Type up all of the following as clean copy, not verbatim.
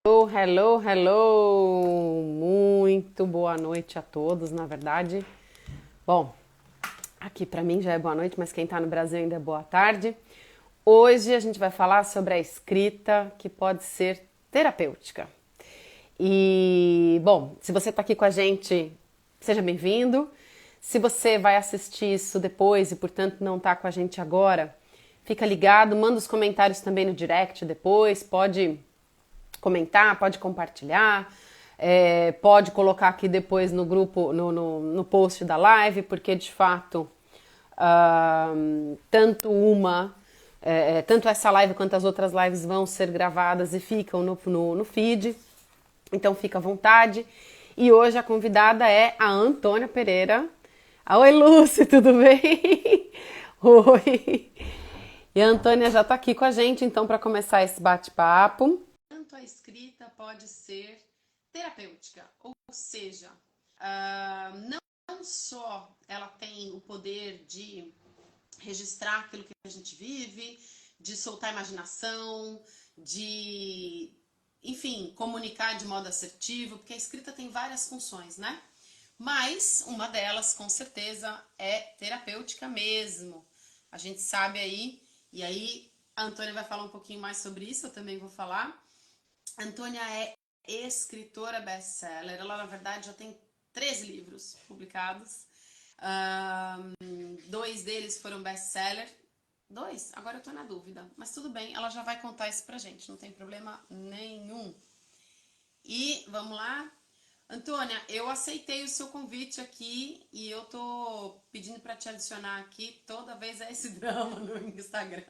Hello, hello! Muito boa noite a todos, na verdade. Bom, aqui para mim já é boa noite, mas quem está no Brasil ainda é boa tarde. Hoje a gente vai falar sobre a escrita que pode ser terapêutica. E, bom, se você está aqui com a gente, seja bem-vindo. Se você vai assistir isso depois e, portanto, não está com a gente agora, fica ligado, manda os comentários também no direct depois, pode comentar, pode compartilhar, pode colocar aqui depois no grupo, no post da live, porque de fato tanto essa live quanto as outras lives vão ser gravadas e ficam no feed, então fica à vontade. E hoje a convidada é a Antônia Pereira. Oi, Lúcia, tudo bem? Oi! E a Antônia já está aqui com a gente, então, para começar esse bate-papo. Tanto a escrita pode ser terapêutica, ou seja, não só ela tem o poder de registrar aquilo que a gente vive, de soltar a imaginação, de, enfim, comunicar de modo assertivo, porque a escrita tem várias funções, né? Mas uma delas, com certeza, é terapêutica mesmo. A gente sabe aí, e aí a Antônia vai falar um pouquinho mais sobre isso, eu também vou falar. A Antônia é escritora best-seller, ela na verdade já tem 3 livros publicados. 2 deles foram best-seller. 2? Agora eu tô na dúvida, mas tudo bem, ela já vai contar isso pra gente, não tem problema nenhum. E vamos lá? Antônia, eu aceitei o seu convite aqui e eu tô pedindo para te adicionar aqui. Toda vez é esse drama no Instagram.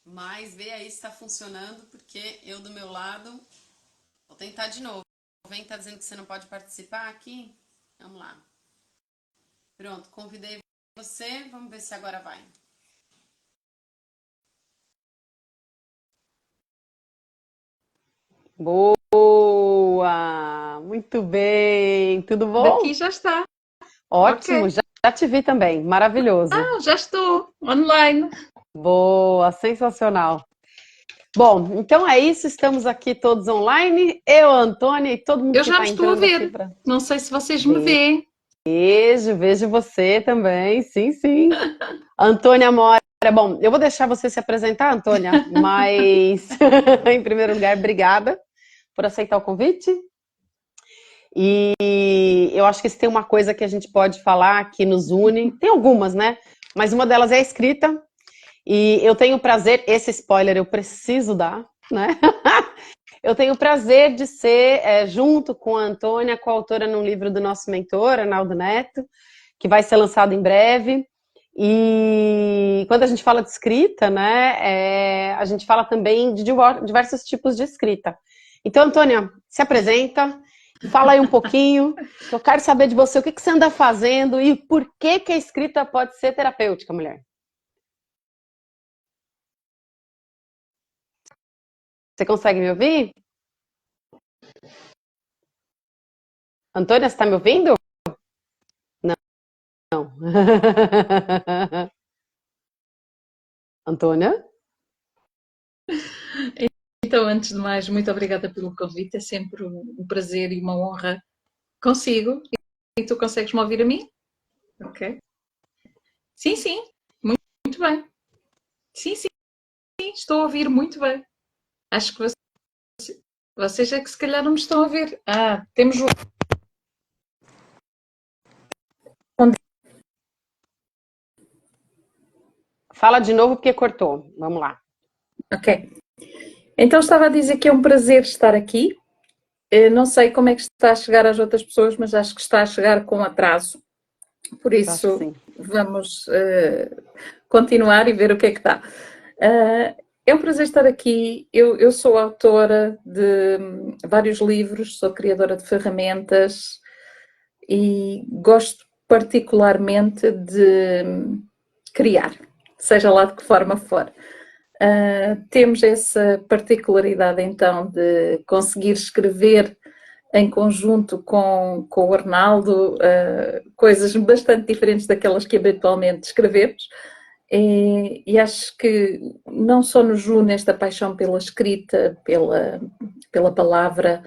Mas vê aí se tá funcionando, porque eu do meu lado vou tentar de novo. Vem, tá dizendo que você não pode participar aqui? Vamos lá. Pronto, convidei você. Vamos ver se agora vai. Boa! Muito bem! Tudo Daqui bom? já está. Ótimo, Ok. já te vi também. Maravilhoso. Já estou online. Boa, sensacional. Bom, então é isso. Estamos aqui todos online. Eu, a Antônia e todo mundo Eu que já está me estou a entrando aqui ver. para. Não sei se vocês me veem. Vejo você também. Sim, sim. Antônia Mora. Bom, eu vou deixar você se apresentar, Antônia, mas em primeiro lugar, obrigada por aceitar o convite. E eu acho que se tem uma coisa que a gente pode falar que nos une, tem algumas, né? Mas uma delas é a escrita. E eu tenho o prazer, esse spoiler eu preciso dar, né? Eu tenho o prazer de ser, junto com a Antônia, coautora num livro do nosso mentor, Arnaldo Neto, que vai ser lançado em breve. E quando a gente fala de escrita, né, a gente fala também de diversos tipos de escrita. Então, Antônia, se apresenta, fala aí um pouquinho, que eu quero saber de você o que você anda fazendo e por que a escrita pode ser terapêutica, mulher. Você consegue me ouvir? Antônia, você está me ouvindo? Não. Antônia? Então, antes de mais, muito obrigada pelo convite. É sempre um prazer e uma honra consigo. E tu consegues me ouvir a mim? Ok. Sim, sim. Muito bem. Sim, sim. Estou a ouvir muito bem. Acho que vocês é que se calhar não me estão a ver. Temos o... Fala de novo porque cortou. Vamos lá. Ok. Então estava a dizer que é um prazer estar aqui. Não sei como é que está a chegar às outras pessoas, mas acho que está a chegar com atraso. Por Eu acho que isso, sim. vamos continuar e ver o que é que dá. É um prazer estar aqui. Eu sou autora de vários livros, sou criadora de ferramentas e gosto particularmente de criar, seja lá de que forma for. Temos essa particularidade então de conseguir escrever em conjunto com o Arnaldo coisas bastante diferentes daquelas que habitualmente escrevemos E acho que não só nos une esta paixão pela escrita, pela palavra,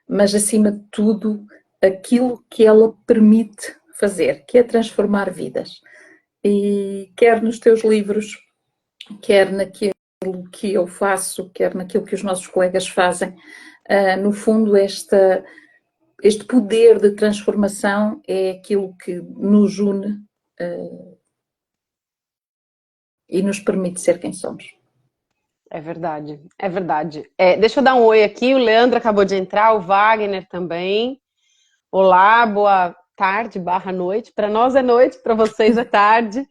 mas acima de tudo aquilo que ela permite fazer, que é transformar vidas. E quer nos teus livros, quer naquilo que eu faço, quer naquilo que os nossos colegas fazem, no fundo este poder de transformação é aquilo que nos une e nos permite ser quem somos. É verdade, é verdade. Deixa eu dar um oi aqui, o Leandro acabou de entrar, o Wagner também. Olá, boa tarde, barra noite. Para nós é noite, para vocês é tarde.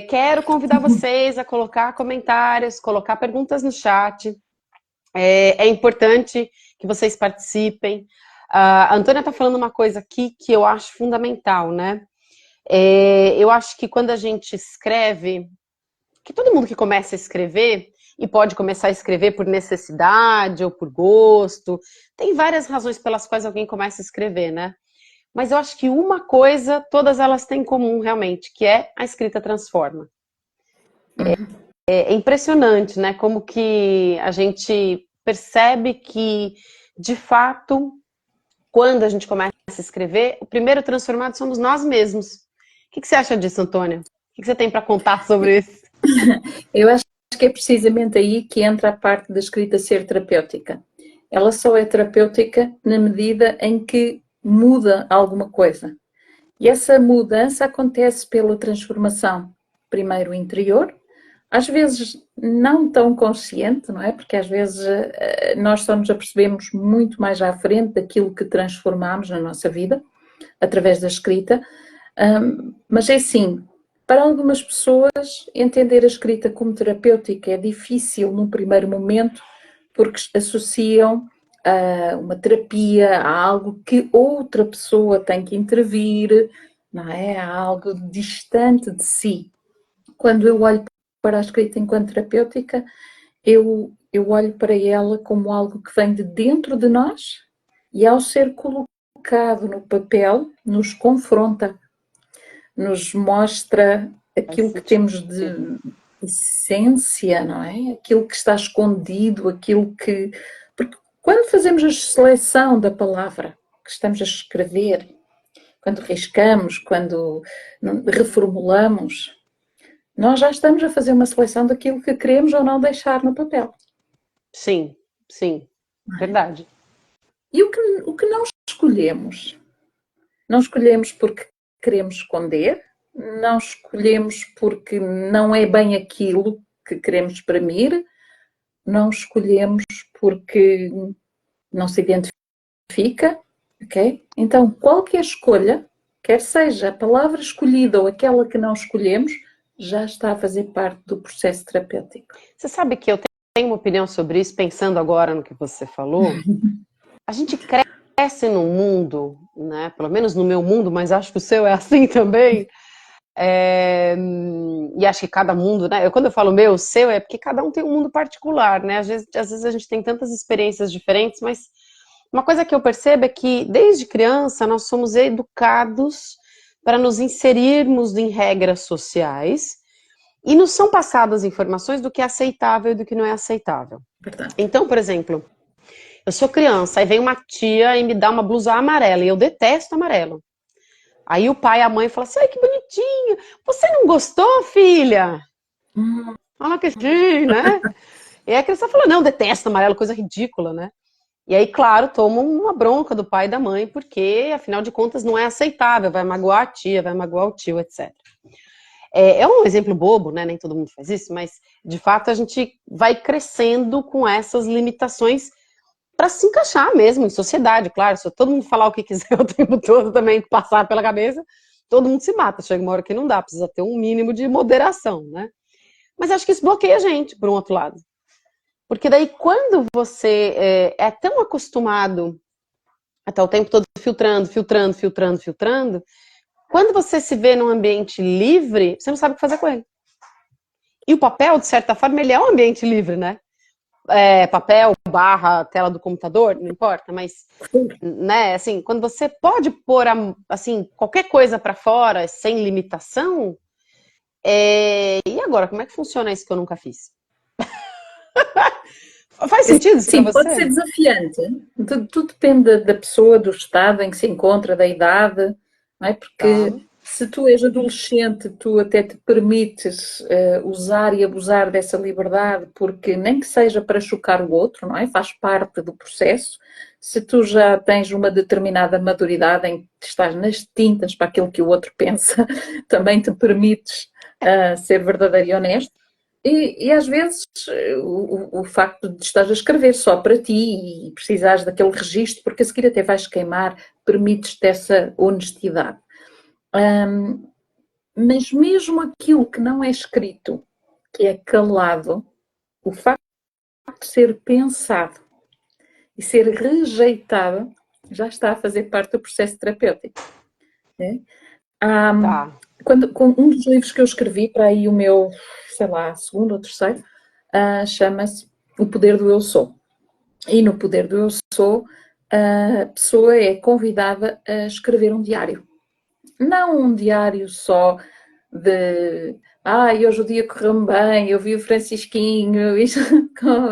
Quero convidar vocês a colocar comentários, colocar perguntas no chat. É importante que vocês participem. A Antônia está falando uma coisa aqui que eu acho fundamental, né? Eu acho que quando a gente escreve, que todo mundo que começa a escrever, e pode começar a escrever por necessidade ou por gosto, tem várias razões pelas quais alguém começa a escrever, né? Mas eu acho que uma coisa, todas elas têm em comum realmente, que é a escrita transforma. É impressionante, né? Como que a gente percebe que, de fato, quando a gente começa a escrever, o primeiro transformado somos nós mesmos. O que você acha disso, Antônia? O que você tem para contar sobre isso? Eu acho que é precisamente aí que entra a parte da escrita ser terapêutica. Ela só é terapêutica na medida em que muda alguma coisa. E essa mudança acontece pela transformação, primeiro interior, às vezes não tão consciente, não é? Porque às vezes nós só nos apercebemos muito mais à frente daquilo que transformamos na nossa vida, através da escrita. Mas é assim, para algumas pessoas entender a escrita como terapêutica é difícil num primeiro momento, porque associam a uma terapia, a algo que outra pessoa tem que intervir, não é? A algo distante de si. Quando eu olho para a escrita enquanto terapêutica, eu olho para ela como algo que vem de dentro de nós e, ao ser colocado no papel, nos confronta, nos mostra aquilo que temos de essência, não é? Aquilo que está escondido, aquilo que... Porque quando fazemos a seleção da palavra que estamos a escrever, quando riscamos, quando reformulamos, nós já estamos a fazer uma seleção daquilo que queremos ou não deixar no papel. Sim, sim, verdade. E o que não escolhemos? Não escolhemos porque queremos esconder, não escolhemos porque não é bem aquilo que queremos exprimir, não escolhemos porque não se identifica, ok? Então, qualquer escolha, quer seja a palavra escolhida ou aquela que não escolhemos, já está a fazer parte do processo terapêutico. Você sabe que eu tenho uma opinião sobre isso, pensando agora no que você falou. A gente cresce num mundo, né? Pelo menos no meu mundo, mas acho que o seu é assim também. E acho que cada mundo, né? Quando eu falo meu, seu, é porque cada um tem um mundo particular, né? Às vezes a gente tem tantas experiências diferentes, mas uma coisa que eu percebo é que desde criança nós somos educados para nos inserirmos em regras sociais e nos são passadas informações do que é aceitável e do que não é aceitável. Verdade. Então, por exemplo, eu sou criança, aí vem uma tia e me dá uma blusa amarela, e eu detesto amarelo. Aí o pai e a mãe falam assim, ai, que bonitinho, você não gostou, filha? Fala que sim, né? E aí a criança fala, não, detesto amarelo, coisa ridícula, né? E aí, claro, toma uma bronca do pai e da mãe, porque, afinal de contas, não é aceitável, vai magoar a tia, vai magoar o tio, etc. É um exemplo bobo, né? Nem todo mundo faz isso, mas, de fato, a gente vai crescendo com essas limitações para se encaixar mesmo em sociedade, claro. Se todo mundo falar o que quiser o tempo todo também, passar pela cabeça, todo mundo se mata. Chega uma hora que não dá, precisa ter um mínimo de moderação, né? Mas acho que isso bloqueia a gente, por um outro lado. Porque daí, quando você é tão acostumado a estar o tempo todo filtrando, quando você se vê num ambiente livre, você não sabe o que fazer com ele. E o papel, de certa forma, ele é um ambiente livre, né? Papel, barra, tela do computador, não importa, mas, né, assim, quando você pode pôr, assim, qualquer coisa para fora, sem limitação, E agora, como é que funciona isso que eu nunca fiz? Faz sentido isso pra Sim, pode ser você? desafiante. Tudo depende da pessoa, do estado em que se encontra, da idade, não é? Tá, Porque se tu és adolescente, tu até te permites usar e abusar dessa liberdade, porque nem que seja para chocar o outro, não é? Faz parte do processo. Se tu já tens uma determinada maturidade em que estás nas tintas para aquilo que o outro pensa, também te permites ser verdadeiro e honesto. E às vezes o facto de estás a escrever só para ti e precisares daquele registro, porque a seguir até vais queimar, permites-te essa honestidade. Mas mesmo aquilo que não é escrito, que é calado, o facto de ser pensado e ser rejeitado já está a fazer parte do processo terapêutico. Né? tá. Com um dos livros que eu escrevi, para aí o meu, sei lá, segundo ou terceiro, chama-se O Poder do Eu Sou. E no Poder do Eu Sou, a pessoa é convidada a escrever um diário. Não um diário só de hoje o dia correu-me bem, eu vi o Francisquinho,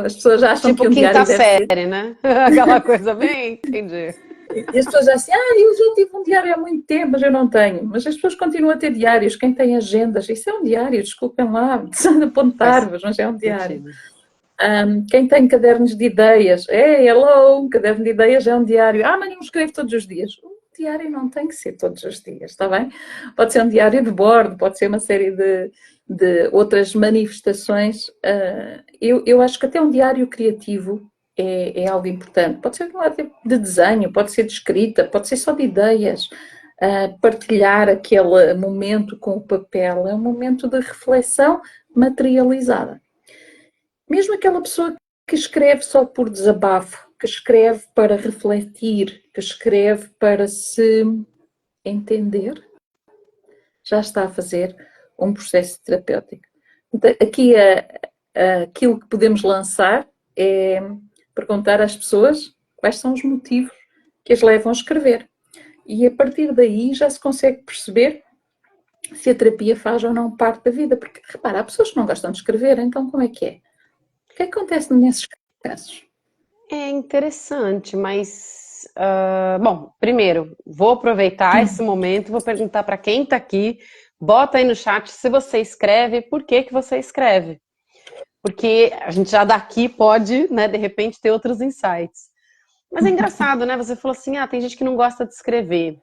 as pessoas acham que Tipo um quinta diário deve ser. série, né? Aquela coisa bem, entendi. E as pessoas já assim, eu já tive um diário há muito tempo, mas eu não tenho. Mas as pessoas continuam a ter diários, quem tem agendas, isso é um diário, desculpem lá, de Faz apontar-vos, mas é um diário. sentido. Quem tem cadernos de ideias, hello, um caderno de ideias é um diário. Mas não escrevo todos os dias. Um diário não tem que ser todos os dias, está bem? Pode ser um diário de bordo, pode ser uma série de outras manifestações. Eu acho que até um diário criativo é algo importante. Pode ser de desenho, pode ser de escrita, pode ser só de ideias. Partilhar aquele momento com o papel é um momento de reflexão materializada. Mesmo aquela pessoa que escreve só por desabafo, que escreve para refletir, que escreve para se entender, já está a fazer um processo terapêutico. Então, aqui aquilo que podemos lançar é perguntar às pessoas quais são os motivos que as levam a escrever. E a partir daí já se consegue perceber se a terapia faz ou não parte da vida. Porque, repara, há pessoas que não gostam de escrever, então como é que é? O que acontece nesses casos? É interessante, mas bom, primeiro, vou aproveitar esse momento, vou perguntar para quem está aqui, bota aí no chat se você escreve, por que que você escreve? Porque a gente já daqui pode, né, de repente ter outros insights. Mas é engraçado, né? Você falou assim, tem gente que não gosta de escrever.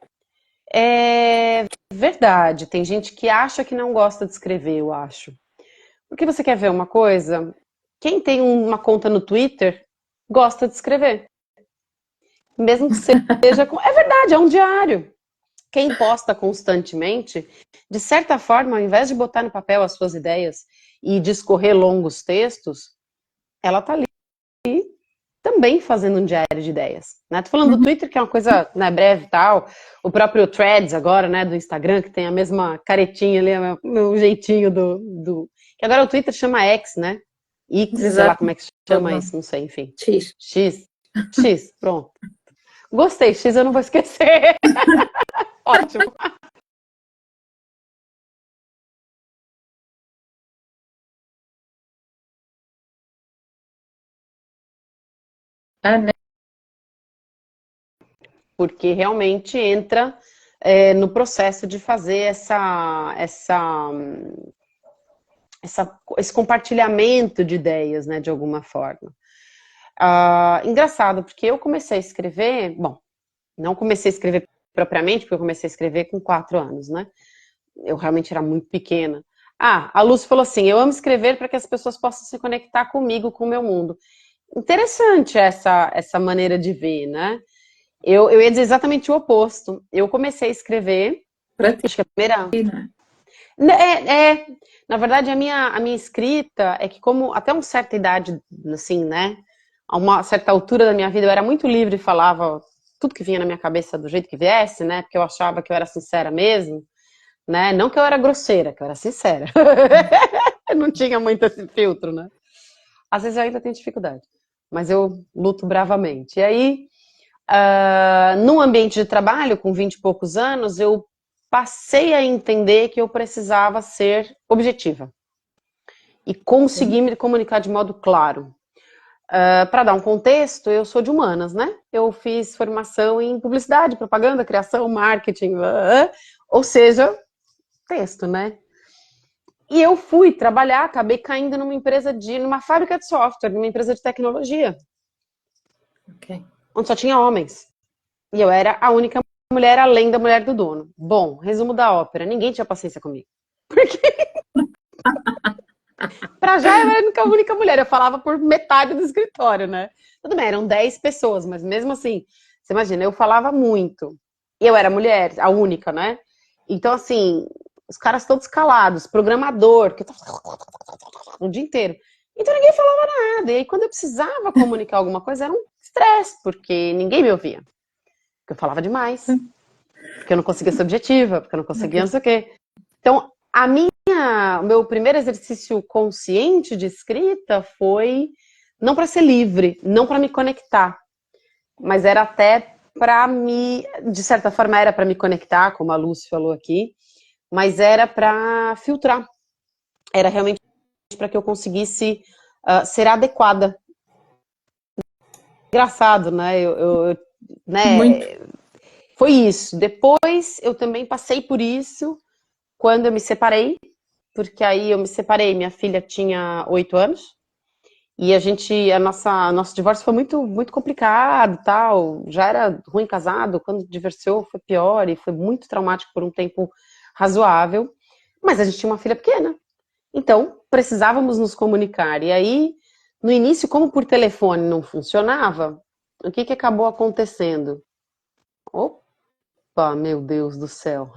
É verdade, tem gente que acha que não gosta de escrever, eu acho. Porque você quer ver uma coisa? Quem tem uma conta no Twitter gosta de escrever. Mesmo que seja. É verdade, é um diário. Quem posta constantemente, de certa forma, ao invés de botar no papel as suas ideias e discorrer longos textos, ela tá ali também fazendo um diário de ideias. Né? Tô falando do Twitter, que é uma coisa, né, breve e tal. O próprio Threads agora, né, do Instagram, que tem a mesma caretinha ali, o jeitinho do. Que agora o Twitter chama X, né? X, sei lá Exato. como é que chama isso, não sei, enfim. X. X. X, pronto. Gostei, X eu não vou esquecer. Ótimo. Né? Porque realmente entra no processo de fazer esse compartilhamento de ideias, né, de alguma forma. Engraçado, porque eu comecei a escrever, bom, não comecei a escrever propriamente, porque eu comecei a escrever com 4 anos, né? Eu realmente era muito pequena. A Lúcia falou assim, eu amo escrever para que as pessoas possam se conectar comigo, com o meu mundo. Interessante essa maneira de ver, né? Eu ia dizer exatamente o oposto. Eu comecei a escrever, Para ti, acho que a primeira. não Na verdade, a minha escrita é que, como até uma certa idade, assim, né? A uma certa altura da minha vida, eu era muito livre e falava tudo que vinha na minha cabeça do jeito que viesse, né? Porque eu achava que eu era sincera mesmo, né? Não que eu era grosseira, que eu era sincera. Eu não tinha muito esse filtro, né? Às vezes eu ainda tenho dificuldade, mas eu luto bravamente. E aí, num ambiente de trabalho, com 20 e poucos anos, eu passei a entender que eu precisava ser objetiva e conseguir me comunicar de modo claro. Para dar um contexto, eu sou de humanas, né? Eu fiz formação em publicidade, propaganda, criação, marketing, ou seja, texto, né? E eu fui trabalhar, acabei caindo numa fábrica de software, numa empresa de tecnologia, onde só tinha homens. E eu era a única mulher além da mulher do dono. Bom, resumo da ópera, ninguém tinha paciência comigo. Porque pra já eu era a única mulher, eu falava por metade do escritório, né? Tudo bem, eram 10 pessoas, mas mesmo assim, você imagina, eu falava muito. E eu era mulher, a única, né? Então, assim, os caras todos calados, programador, que eu tava o dia inteiro. Então ninguém falava nada. E aí, quando eu precisava comunicar alguma coisa, era um estresse, porque ninguém me ouvia. Porque eu falava demais, porque eu não conseguia ser objetiva, porque eu não conseguia não sei o quê. Então, o meu primeiro exercício consciente de escrita foi não para ser livre, não para me conectar, mas era até para de certa forma era para me conectar, como a Lúcia falou aqui, mas era para filtrar, era realmente para que eu conseguisse ser adequada. Engraçado, né? Né? Muito. Foi isso. Depois eu também passei por isso quando eu me separei, porque aí eu me separei, minha filha tinha 8 anos, e nosso divórcio foi muito, muito complicado, tal, já era ruim casado, quando divorciou foi pior, e foi muito traumático por um tempo razoável, mas a gente tinha uma filha pequena, então precisávamos nos comunicar, e aí, no início, como por telefone não funcionava, o que acabou acontecendo? Opa, meu Deus do céu!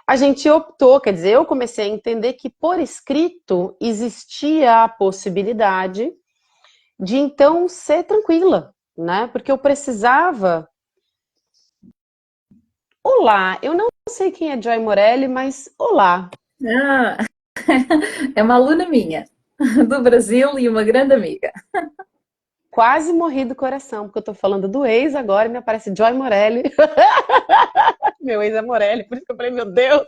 A gente optou, quer dizer, eu comecei a entender que por escrito existia a possibilidade de então ser tranquila, né? Porque eu precisava. Olá, eu não sei quem é Joy Morelli, mas olá. Ah, é uma aluna minha, do Brasil e uma grande amiga. Quase morri do coração, porque eu tô falando do ex agora e me aparece Joy Morelli. Meu ex é Morelli, por isso que eu falei, meu Deus.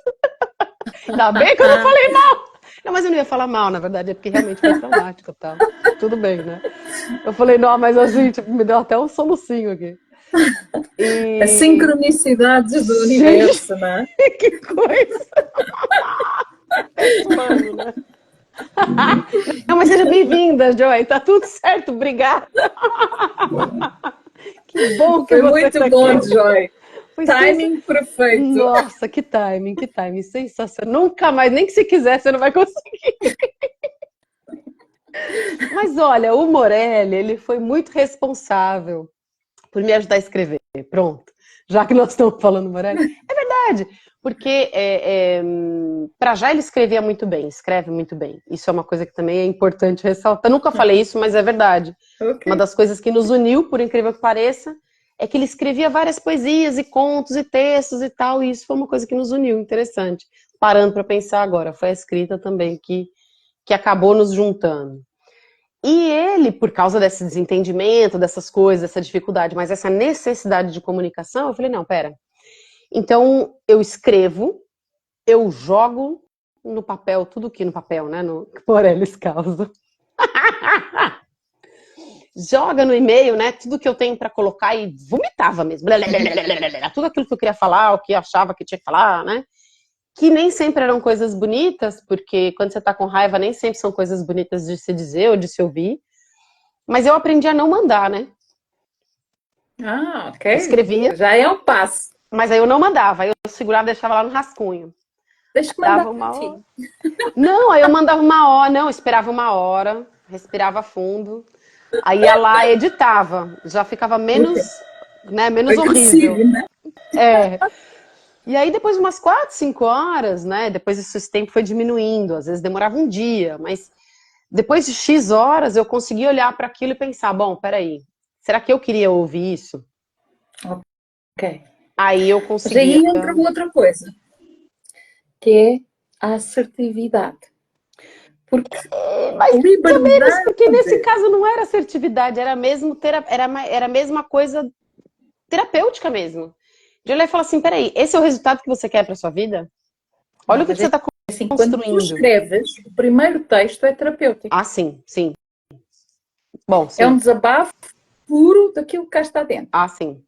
Ainda bem que eu não falei mal. Não, mas eu não ia falar mal, na verdade, é porque realmente foi traumático e tal. Tudo bem, né? Eu falei, não, mas assim, tipo, me deu até um solucinho aqui. As E. sincronicidades do Gente, universo, não é? que coisa! É plano, né? Não, mas seja bem-vinda, Joy. Tá tudo certo, obrigada. Que bom que Foi você muito tá bom, aqui. Joy. Foi Timing perfeito. Nossa, que timing, sensacional. Nunca mais, nem que se quiser, você não vai conseguir. Mas olha, o Morelli, ele foi muito responsável por me ajudar a escrever. Pronto. Já que nós estamos falando Morelli. É verdade, porque para já ele escrevia muito bem, escreve muito bem. Isso é uma coisa que também é importante ressaltar. Eu nunca falei isso, mas é verdade. Uma Ok. das coisas que nos uniu, por incrível que pareça, é que ele escrevia várias poesias e contos e textos e tal, e isso foi uma coisa que nos uniu, interessante. Parando para pensar agora, foi a escrita também que acabou nos juntando. E ele, por causa desse desentendimento, dessas coisas, dessa dificuldade, mas essa necessidade de comunicação, eu falei, não, pera. Então, eu escrevo, eu jogo no papel, tudo que no papel, né, no Morelli causa. Joga no e-mail, né, tudo que eu tenho para colocar e vomitava mesmo. Tudo aquilo que eu queria falar, o que eu achava que tinha que falar, né? Que nem sempre eram coisas bonitas, porque quando você tá com raiva, nem sempre são coisas bonitas de se dizer ou de se ouvir. Mas eu aprendi a não mandar, né? Ah, ok. Escrevia, Já é um passo. mas aí eu não mandava. Aí eu segurava e deixava lá no rascunho. Deixa que mandar Dava para uma ti. hora. Não, aí eu mandava uma hora, não, esperava uma hora, respirava fundo. Aí ia lá, editava. Já ficava Ok. menos, né, menos horrível. Agressivo, né? É. E aí depois de umas 4, 5 horas, né, depois esse tempo foi diminuindo, às vezes demorava um dia, mas depois de X horas eu conseguia olhar para aquilo e pensar, bom, peraí, será que eu queria ouvir isso? Ok. Aí eu Mas conseguia. aí entra outra coisa, que é a assertividade. Porque Mais ou menos, liberdade. porque nesse caso não era assertividade, era mesmo era a mesma coisa terapêutica mesmo. De olhar e falar assim, peraí, esse é o resultado que você quer para sua vida? Olha o que você está assim, quando tu construindo. escreves, o primeiro texto é terapêutico. Ah, sim, sim. Bom, É um sim. desabafo puro daquilo que cá está dentro. Ah, sim.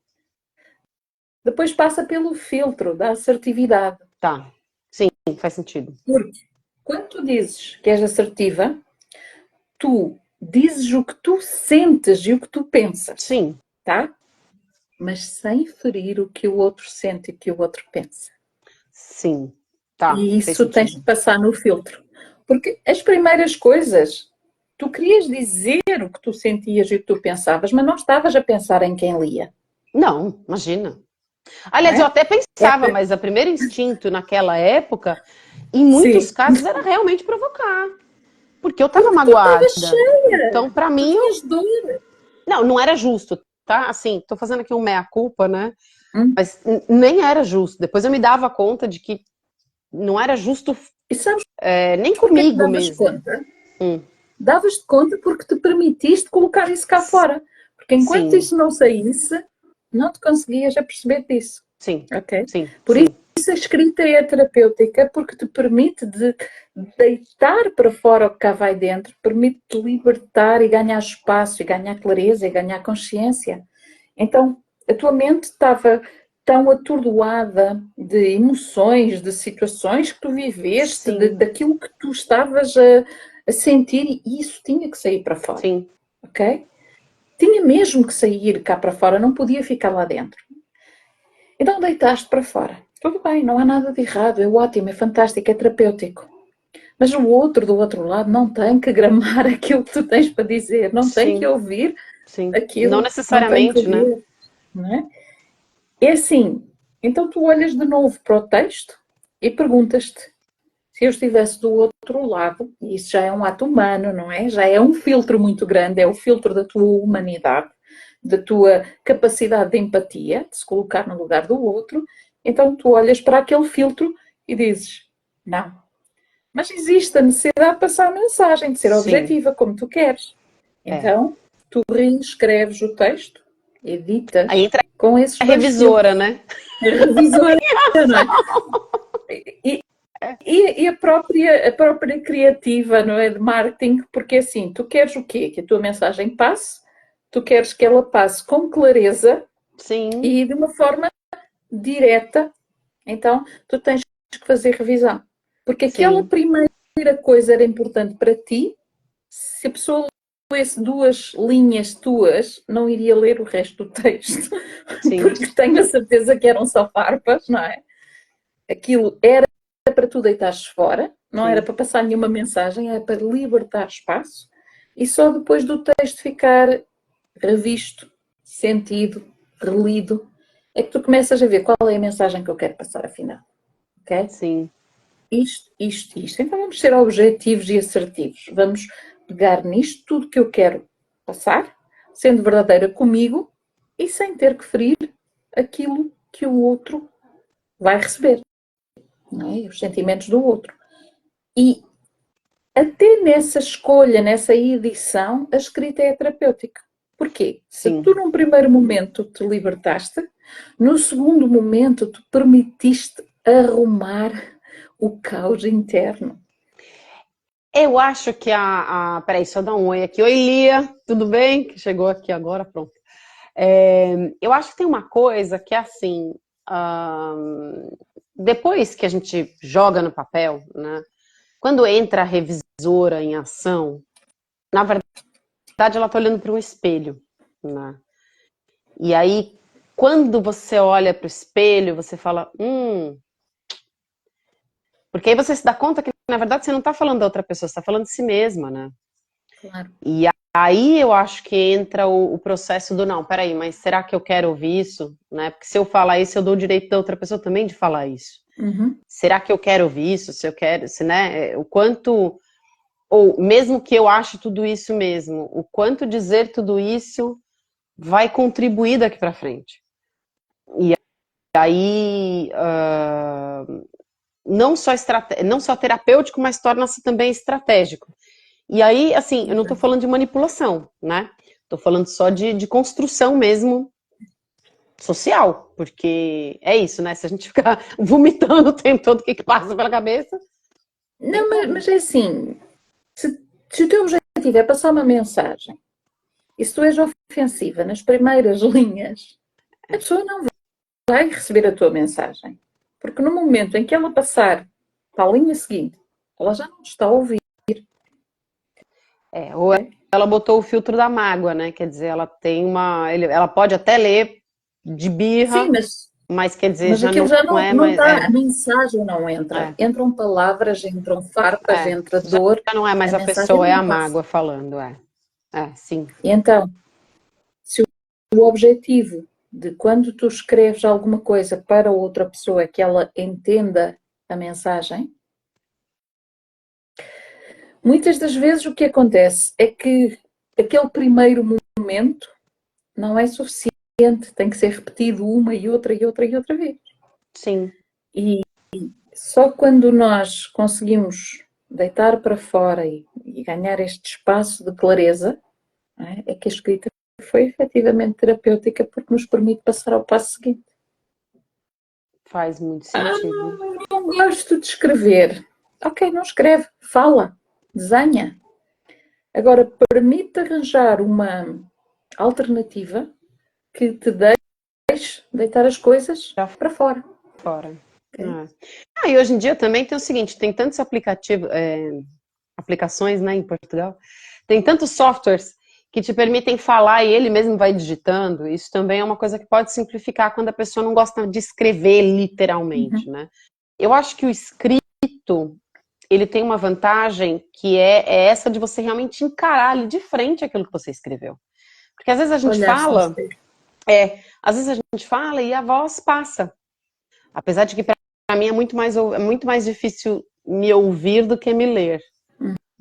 Depois passa pelo filtro da assertividade. Tá. Sim, faz sentido. Porque quando tu dizes que és assertiva, tu dizes o que tu sentes e o que tu pensas, Sim, tá? Mas sem ferir o que o outro sente e o que o outro pensa. sim. Tá, E fez isso tens de sentido. passar no filtro. Porque as primeiras coisas, tu querias dizer o que tu sentias e o que tu pensavas, mas não estavas a pensar em quem lia, Não, imagina. não Aliás, eu é? até É, pensava, mas o primeiro instinto naquela época, em muitos sim. casos, era realmente provocar. Porque eu estava Porque tu estavas magoada. Então, cheia, para tu mim, tinhas dor. não era justo, tá? Assim, tô fazendo aqui um meia-culpa, né? Hum. Mas nem era justo. Depois eu me dava conta de que não era justo, E sabes nem porquê que comigo davas mesmo. conta? Hum, Davas-te conta porque te permitiste colocar isso cá fora. Porque enquanto sim, isso não saísse, não te conseguias aperceber disso. sim, Ok? sim, Por sim, isso a escrita é terapêutica, porque te permite de deitar para fora o que cá vai dentro, permite-te libertar e ganhar espaço, e ganhar clareza, e ganhar consciência. Então, a tua mente estava tão atordoada de emoções, de situações que tu viveste, sim, daquilo que tu estavas a sentir, e isso tinha que sair para fora, sim, ok? Tinha mesmo que sair cá para fora, não podia ficar lá dentro. Então deitaste para fora. Tudo bem, não há nada de errado, é ótimo, é fantástico, é terapêutico. Mas o outro do outro lado não tem que gramar aquilo que tu tens para dizer, não tem que sim, ouvir sim. Não aquilo, não tem que necessariamente, né? ver, não é? É assim, então tu olhas de novo para o texto e perguntas-te, se eu estivesse do outro lado, e isso já é um ato humano, não é? Já é um filtro muito grande, é o filtro da tua humanidade, da tua capacidade de empatia, de se colocar no lugar do outro. Então tu olhas para aquele filtro e dizes: não. Mas existe a necessidade de passar a mensagem, de ser Sim, objetiva, como tu queres. é. Então tu reescreves o texto, Aí editas entra com esses a dois revisora, filtros. né? A revisora, não é? E, e a própria criativa, não é, de marketing, porque assim, tu queres o quê? Que a tua mensagem passe, tu queres que ela passe com clareza Sim, e de uma forma direta, então tu tens que fazer revisão. Porque aquela sim, primeira coisa era importante para ti, se a pessoa lesse duas linhas tuas, não iria ler o resto do texto, sim, porque tenho a certeza que eram só farpas, não é? Aquilo era para tu deitares fora, não era sim, para passar nenhuma mensagem, era para libertar espaço e só depois do texto ficar revisto, sentido, relido, é que tu começas a ver qual é a mensagem que eu quero passar afinal, ok? sim, Isto. Então vamos ser objetivos e assertivos. Vamos pegar nisto tudo que eu quero passar, sendo verdadeira comigo e sem ter que ferir aquilo que o outro vai receber, não é? Os sentimentos do outro. E até nessa escolha, nessa edição, a escrita é terapêutica. Porquê? Se tu sim. num primeiro momento te libertaste, no segundo momento tu permitiste arrumar o caos interno. Eu acho que Peraí, deixa eu dar um oi aqui. Oi, Lia, tudo bem? Que chegou aqui agora, pronto. Eu acho que tem uma coisa que é assim. Depois que a gente joga no papel, né? Quando entra a revisora em ação, na verdade ela está olhando para um espelho, né? E aí, quando você olha para o espelho, você fala, porque aí você se dá conta que, na verdade, você não está falando da outra pessoa, você está falando de si mesma, né? Claro. E aí eu acho que entra o processo do não, peraí, mas será que eu quero ouvir isso? Né? Porque se eu falar isso, eu dou o direito da outra pessoa também de falar isso. Uhum. Será que eu quero ouvir isso? Se eu quero, se, né? O quanto, ou mesmo que eu ache tudo isso mesmo, o quanto dizer tudo isso vai contribuir daqui para frente. E aí, não só terapêutico, mas torna-se também estratégico. E aí, assim, eu não estou falando de manipulação, né? Estou falando só de construção mesmo social, porque é isso, né? Se a gente ficar vomitando o tempo todo o que passa pela cabeça. Não, mas é assim, se o teu objetivo é passar uma mensagem, e se tu és ofensiva nas primeiras linhas, a pessoa não vai receber a tua mensagem. Porque no momento em que ela passar para a linha seguinte, ela já não te está a ouvir. Ou ela botou o filtro da mágoa, né? Quer dizer, ela tem ela pode até ler de birra, Sim, mas quer dizer, já aquilo não, já não é não mais. está, a mensagem não entra. Entram palavras, entram farpas, entra dor. Já não é mais A a mensagem pessoa, é a não passa. mágoa falando, sim. E então, se o objetivo de quando tu escreves alguma coisa para outra pessoa é que ela entenda a mensagem, muitas das vezes o que acontece é que aquele primeiro momento não é suficiente, tem que ser repetido uma e outra e outra e outra vez. Sim. E só quando nós conseguimos deitar para fora e ganhar este espaço de clareza, é que a escrita foi efetivamente terapêutica porque nos permite passar ao passo seguinte. Faz muito sentido. Não gosto de escrever. Ok, não escreve, fala, desenha. Agora, permite arranjar uma alternativa que te deixe deitar as coisas para fora. Fora. Okay? E hoje em dia também tem o seguinte, tem tantos aplicativos, aplicações, né, em Portugal, tem tantos softwares que te permitem falar e ele mesmo vai digitando. Isso também é uma coisa que pode simplificar quando a pessoa não gosta de escrever literalmente, né? Eu acho que o escrito, ele tem uma vantagem que é essa de você realmente encarar ali de frente aquilo que você escreveu. Porque às vezes a gente às vezes a gente fala e a voz passa. Apesar de que para mim é muito mais difícil me ouvir do que me ler,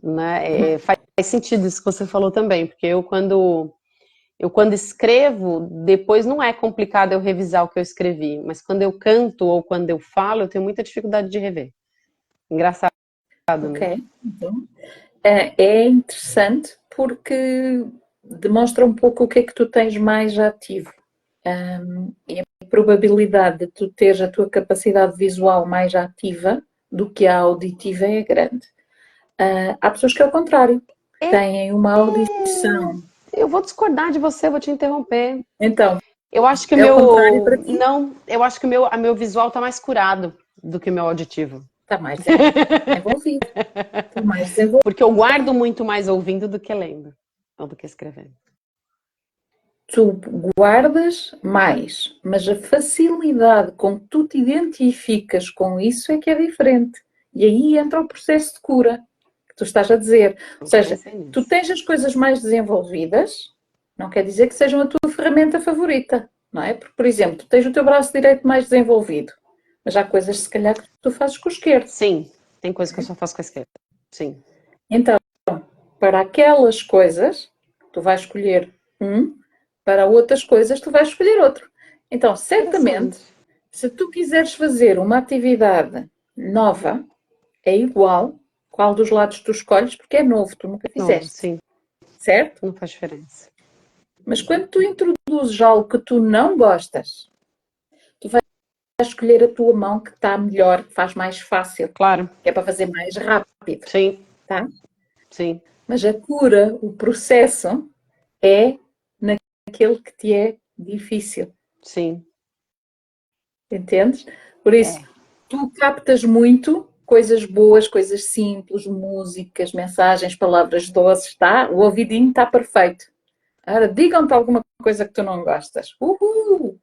né? Faz sentido isso que você falou também, porque eu quando escrevo, depois não é complicado eu revisar o que eu escrevi, mas quando eu canto ou quando eu falo, eu tenho muita dificuldade de rever. Engraçado, Ok, né? então é interessante porque demonstra um pouco o que é que tu tens mais ativo. E a probabilidade de tu teres a tua capacidade visual mais ativa do que a auditiva é grande. Há pessoas que é o contrário, têm uma audição. Eu vou discordar de você, vou te interromper. Então, Eu acho que o é o contrário meu. para ti? Não, eu acho que o meu visual tá mais curado do que o meu auditivo. Está mais desenvolvido, está mais desenvolvido. Porque eu guardo muito mais ouvindo do que lendo, ou do que escrevendo. Tu guardas mais, mas a facilidade com que tu te identificas com isso é que é diferente. E aí entra o processo de cura que tu estás a dizer. Ou seja, tu tens as coisas mais desenvolvidas, não quer dizer que sejam a tua ferramenta favorita, não é? Porque, por exemplo, tu tens o teu braço direito mais desenvolvido, mas há coisas, se calhar, que tu fazes com o esquerdo. Sim, tem coisas que eu só faço com a esquerda. Sim. Então, para aquelas coisas, tu vais escolher para outras coisas, tu vais escolher outro. Então, certamente, se tu quiseres fazer uma atividade nova, é igual qual dos lados tu escolhes, porque é novo, tu nunca fizeste. Novo, sim. Certo? Não faz diferença. Mas quando tu introduzes algo que tu não gostas, tu vais escolher a tua mão que está melhor, que faz mais fácil. Claro. Que é para fazer mais rápido. Sim. Tá? Sim. Mas a cura, o processo, é naquele que te é difícil. Sim. Entendes? Por isso, tu captas muito coisas boas, coisas simples, músicas, mensagens, palavras doces, tá? O ouvidinho está perfeito. Agora, digam-te alguma coisa que tu não gostas. O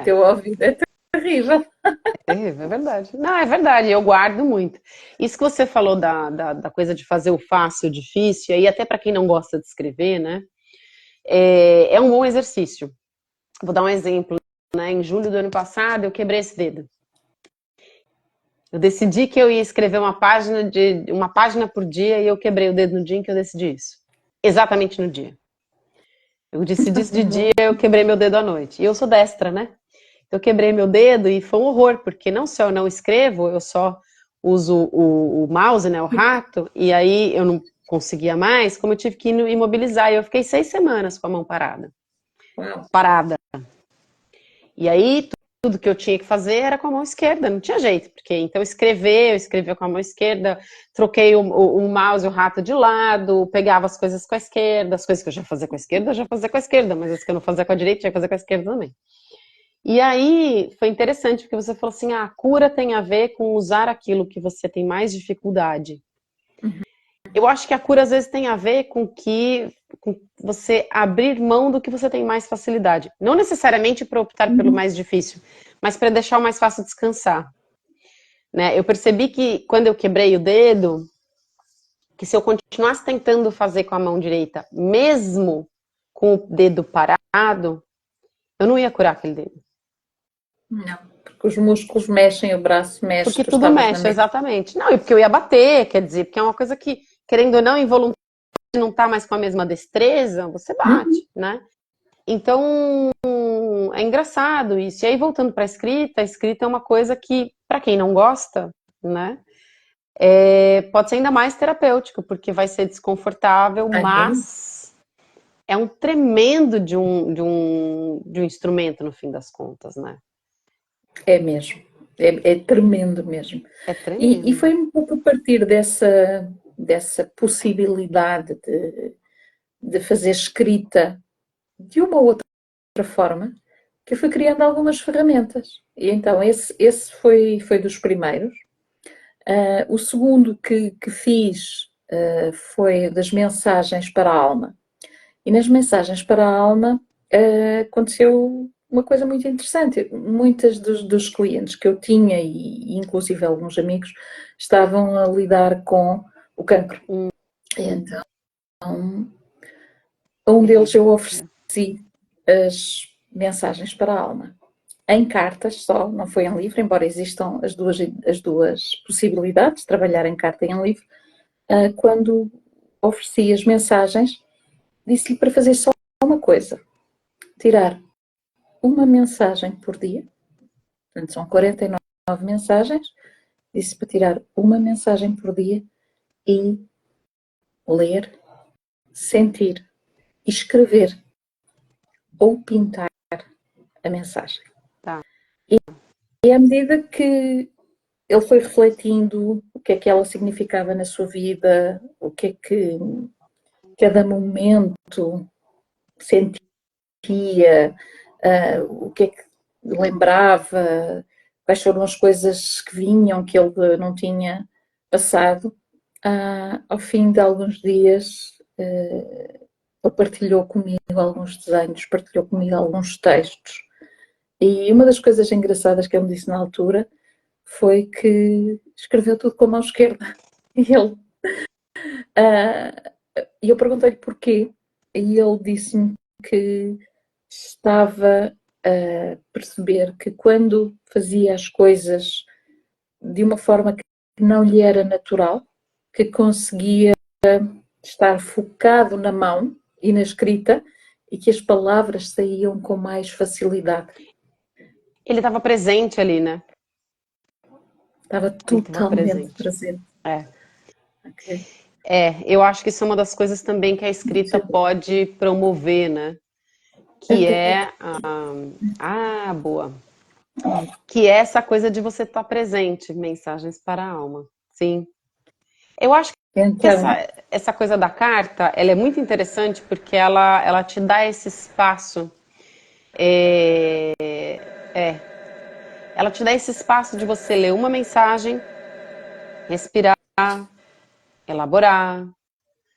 teu ouvido é terrível. É terrível, é verdade. Não, é verdade, eu guardo muito. Isso que você falou da coisa de fazer o fácil, o difícil, e até para quem não gosta de escrever, né? É um bom exercício. Vou dar um exemplo. Né? Em julho do ano passado, eu quebrei esse dedo. Eu decidi que eu ia escrever uma página por dia e eu quebrei o dedo no dia em que eu decidi isso. Exatamente no dia. Eu decidi isso de dia, eu quebrei meu dedo à noite. E eu sou destra, né? Eu quebrei meu dedo e foi um horror, porque não só eu não escrevo, eu só uso o mouse, né, o rato, e aí eu não conseguia mais, como eu tive que imobilizar. E eu fiquei 6 semanas com a mão parada. Uau. Parada. E aí, tudo que eu tinha que fazer era com a mão esquerda, não tinha jeito, porque então eu escrevia com a mão esquerda, troquei o mouse e o rato de lado, pegava as coisas com a esquerda, as coisas que eu já fazia com a esquerda, eu já fazia com a esquerda, mas as que eu não fazia com a direita, eu ia fazer com a esquerda também. E aí, foi interessante, porque você falou assim, a cura tem a ver com usar aquilo que você tem mais dificuldade. Eu acho que a cura às vezes tem a ver com você abrir mão do que você tem mais facilidade. Não necessariamente para optar pelo mais difícil, mas para deixar o mais fácil descansar. Né? Eu percebi que quando eu quebrei o dedo, que se eu continuasse tentando fazer com a mão direita, mesmo com o dedo parado, eu não ia curar aquele dedo. Não, porque os músculos mexem, o braço mexe, Porque tu tudo estavas na mexe, mesma. exatamente. Não, e porque eu ia bater, quer dizer, porque é uma coisa que, querendo ou não, involuntário, não tá mais com a mesma destreza, você bate, né? Então, é engraçado isso. E aí, voltando para a escrita é uma coisa que, para quem não gosta, né, pode ser ainda mais terapêutico, porque vai ser desconfortável, Ai, mas é um tremendo de um instrumento, no fim das contas, né? é mesmo. É tremendo mesmo. É E tremendo. foi um pouco a partir dessa possibilidade de fazer escrita de uma ou outra forma que eu fui criando algumas ferramentas. E então esse foi dos primeiros. O segundo que fiz foi das mensagens para a alma. E nas mensagens para a alma aconteceu uma coisa muito interessante. Muitos dos clientes que eu tinha, e inclusive alguns amigos, estavam a lidar com o cancro. E então, a um deles eu ofereci as mensagens para a alma. Em cartas só, não foi em livro, embora existam as duas possibilidades, trabalhar em carta e em livro. Quando ofereci as mensagens, disse-lhe para fazer só uma coisa: tirar uma mensagem por dia, portanto são 49 mensagens, disse para tirar uma mensagem por dia e ler, sentir, escrever ou pintar a mensagem. Tá. E à medida que ele foi refletindo o que é que ela significava na sua vida, o que é que cada momento sentia, o que é que lembrava, quais foram as coisas que vinham que ele não tinha passado. Ao fim de alguns dias, ele partilhou comigo alguns desenhos, partilhou comigo alguns textos. E uma das coisas engraçadas que ele me disse na altura foi que escreveu tudo com a mão esquerda. E eu perguntei-lhe porquê, e ele disse-me que estava a perceber que quando fazia as coisas de uma forma que não lhe era natural, que conseguia estar focado na mão e na escrita e que as palavras saíam com mais facilidade. Ele estava presente ali, né? Estava Ele estava totalmente presente. presente. É. Okay. Eu acho que isso é uma das coisas também que a escrita pode promover, né? Que é boa. Que é essa coisa de você estar presente, mensagens para a alma. Sim. Eu acho que Então, essa coisa da carta, ela é muito interessante porque ela te dá esse espaço. É, ela te dá esse espaço de você ler uma mensagem, respirar, elaborar,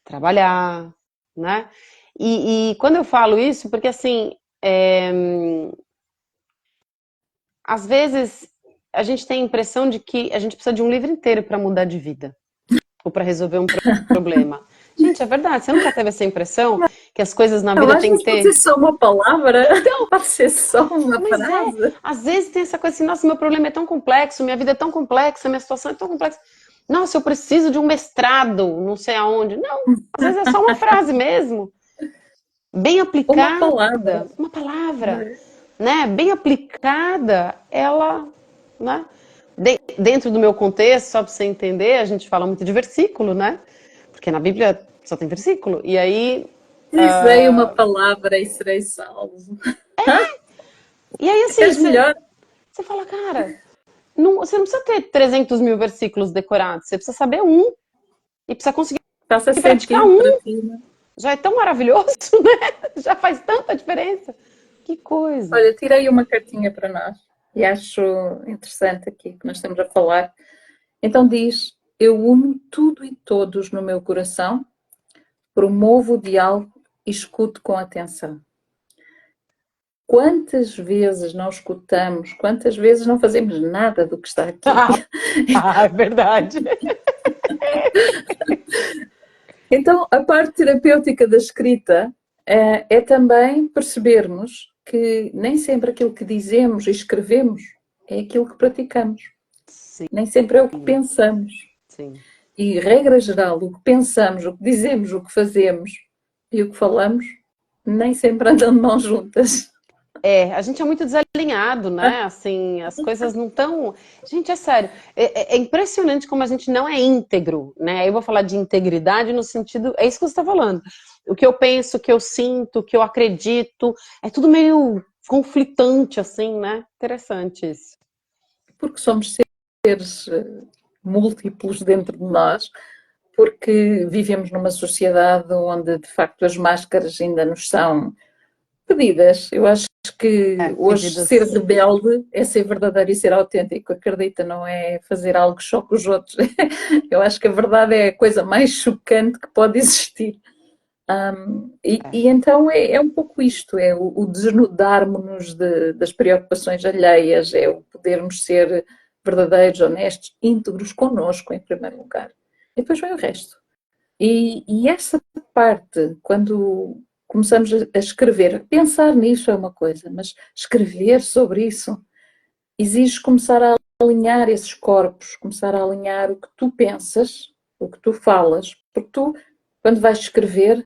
trabalhar, né? E quando eu falo isso, porque assim, às vezes a gente tem a impressão de que a gente precisa de um livro inteiro para mudar de vida, ou para resolver um problema. Gente, é verdade, você nunca teve essa impressão que as coisas na eu vida acho têm que que pode ser ter. só uma palavra, Então, pode ser só uma mas frase. às vezes tem essa coisa assim, nossa, meu problema é tão complexo, minha vida é tão complexa, minha situação é tão complexa. Nossa, eu preciso de um mestrado, não sei aonde. Não, às vezes é só uma frase mesmo, bem Uma palavra. aplicada, uma palavra, né? Bem aplicada, ela, né? Dentro do meu contexto, só para você entender, a gente fala muito de versículo, né? Porque na Bíblia só tem versículo. E aí, Dizei uma palavra e serei salvo. E aí, assim, És melhor. você fala, cara, você não precisa ter 300 mil versículos decorados, você precisa saber um e precisa conseguir Faça praticar sentido para um. ti, né? Já é tão maravilhoso, né? Já faz tanta diferença. Que coisa. Olha, tirei uma cartinha para nós e acho interessante aqui que nós estamos a falar. Então diz: eu uno tudo e todos no meu coração, promovo o diálogo e escuto com atenção. Quantas vezes não escutamos, quantas vezes não fazemos nada do que está aqui? É verdade. Então, a parte terapêutica da escrita é também percebermos que nem sempre aquilo que dizemos e escrevemos é aquilo que praticamos. Sim, Nem sempre é o que pensamos. sim. E, regra geral, o que pensamos, o que dizemos, o que fazemos e o que falamos, nem sempre andam de mãos juntas. A gente é muito desalinhado, né? Assim, as coisas não estão. Gente, é sério. É impressionante como a gente não é íntegro, né? Eu vou falar de integridade no sentido. É isso que você está falando. O que eu penso, o que eu sinto, o que eu acredito, é tudo meio conflitante, assim, né? Interessante isso. Porque somos seres múltiplos dentro de nós, porque vivemos numa sociedade onde, de facto, as máscaras ainda nos são pedidas. Eu acho que hoje ser Pedidas. rebelde é ser verdadeiro e ser autêntico. Acredita, não é fazer algo que choque os outros. Eu acho que a verdade é a coisa mais chocante que pode existir. E então é um pouco isto, é o desnudarmos-nos das preocupações alheias, é o podermos ser verdadeiros, honestos, íntegros connosco, em primeiro lugar. E depois vem o resto. E essa parte, quando começamos a escrever, pensar nisso é uma coisa, mas escrever sobre isso exige começar a alinhar esses corpos, começar a alinhar o que tu pensas, o que tu falas, porque tu, quando vais escrever,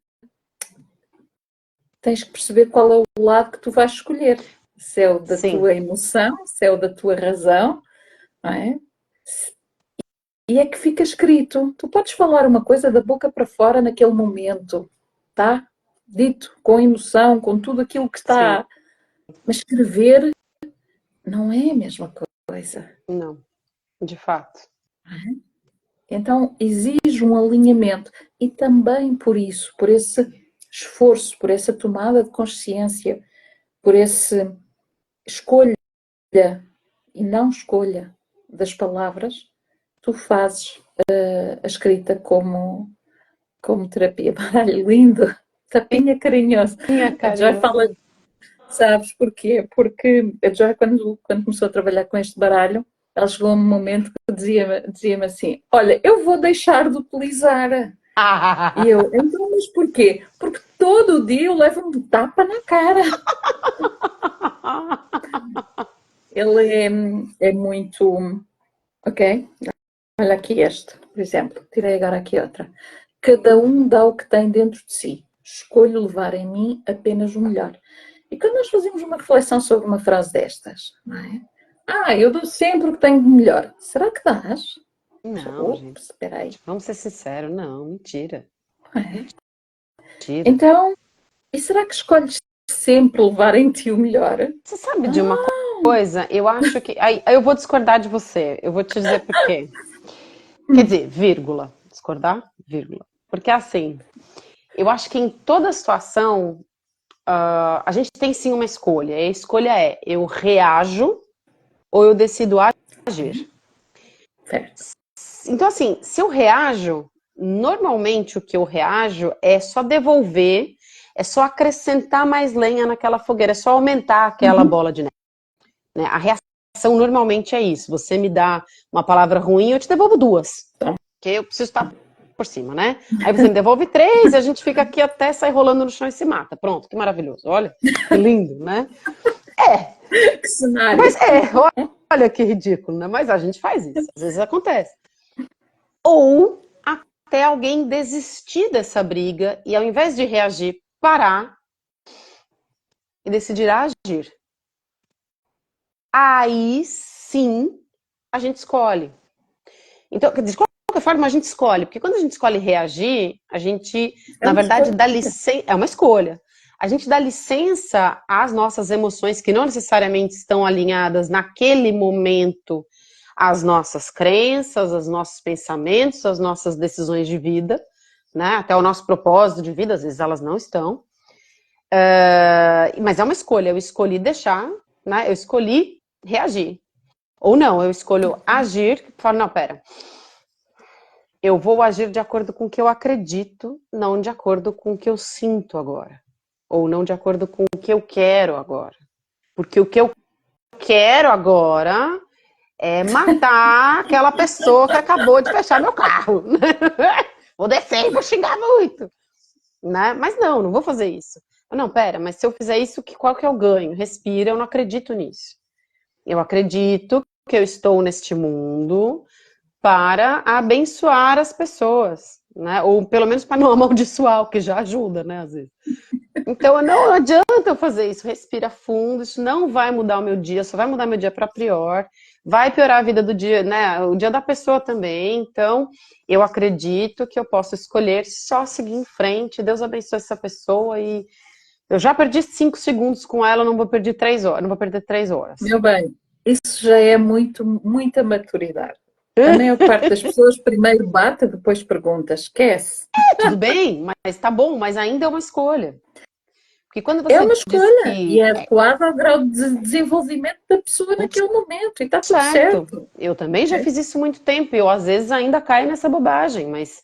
tens que perceber qual é o lado que tu vais escolher. Se é o da Sim, tua emoção, se é o da tua razão, não é? E é que fica escrito. Tu podes falar uma coisa da boca para fora naquele momento, tá? Dito com emoção, com tudo aquilo que sim. está. Mas escrever não é a mesma coisa. Não, de fato. Então exige um alinhamento. E também por isso, por esse esforço, por essa tomada de consciência, por esse escolha e não escolha das palavras, tu fazes a escrita como terapia. Ai, lindo, tapinha carinhoso. Minha A Joy carinha. fala, sabes porquê? Porque a Joy, quando começou a trabalhar com este baralho, ela chegou a um momento que dizia-me assim: olha, eu vou deixar de utilizar. E eu, então, mas porquê? Porque todo dia eu levo um tapa na cara. Ele é muito. Ok? Olha aqui este, por exemplo. Tirei agora aqui outra. Cada um dá o que tem dentro de si. Escolho levar em mim apenas o melhor. E quando nós fazemos uma reflexão sobre uma frase destas, não é? Eu dou sempre o que tenho de melhor. Será que dás? Não, gente. Ops, espera aí. Vamos ser sinceros, não, mentira. É? Mentira. Então, e será que escolhes sempre levar em ti o melhor? Você sabe de uma coisa? Eu acho que. Aí eu vou discordar de você. Eu vou te dizer por quê. Quer dizer, vírgula. Discordar? Vírgula. Porque assim, eu acho que em toda situação, a gente tem sim uma escolha. E a escolha é: eu reajo ou eu decido agir. Certo. Então, assim, se eu reajo, normalmente o que eu reajo é só devolver, é só acrescentar mais lenha naquela fogueira, é só aumentar aquela bola de neve. Né? A reação normalmente é isso. Você me dá uma palavra ruim, eu te devolvo duas. Porque eu preciso estar por cima, né? Aí você me devolve três e a gente fica aqui até sair rolando no chão e se mata. Pronto, que maravilhoso. Olha, que lindo, né? Que cenário. Mas olha que ridículo, né? Mas a gente faz isso. Às vezes acontece. Ou até alguém desistir dessa briga e ao invés de reagir, parar e decidir agir. Aí sim a gente escolhe. Então, de qualquer forma, a gente escolhe, porque quando a gente escolhe reagir, a gente, É na uma verdade, escolha. dá licença. É uma escolha. a gente dá licença às nossas emoções que não necessariamente estão alinhadas naquele momento às nossas crenças, aos nossos pensamentos, às nossas decisões de vida, né? Até o nosso propósito de vida, às vezes elas não estão. Mas é uma escolha, eu escolhi deixar, né? Eu escolhi reagir. Ou não, eu escolho agir, falo, não, pera, eu vou agir de acordo com o que eu acredito, não de acordo com o que eu sinto agora. Ou não de acordo com o que eu quero agora. Porque o que eu quero agora é matar aquela pessoa que acabou de fechar meu carro. Vou descer e vou xingar muito. Né? Mas não vou fazer isso. Não, pera, mas se eu fizer isso, qual que é o ganho? Respira, eu não acredito nisso. Eu acredito que eu estou neste mundo para abençoar as pessoas, né? Ou pelo menos para não amaldiçoar, o que já ajuda, né, às vezes. Então, não adianta eu fazer isso, respira fundo, isso não vai mudar o meu dia, só vai mudar meu dia para pior, vai piorar a vida do dia, né, o dia da pessoa também. Então, eu acredito que eu posso escolher só seguir em frente, Deus abençoe essa pessoa e eu já perdi 5 segundos com ela, não vou perder 3 horas, não vou perder 3 horas. Meu bem, isso já é muita maturidade. A maior parte das pessoas primeiro bate, depois pergunta, esquece. Tudo bem, mas tá bom, mas ainda é uma escolha. Porque quando você É uma diz escolha que e é adequada ao grau de desenvolvimento da pessoa naquele momento e está tudo certo. Eu também já fiz isso muito tempo e eu às vezes ainda caio nessa bobagem, mas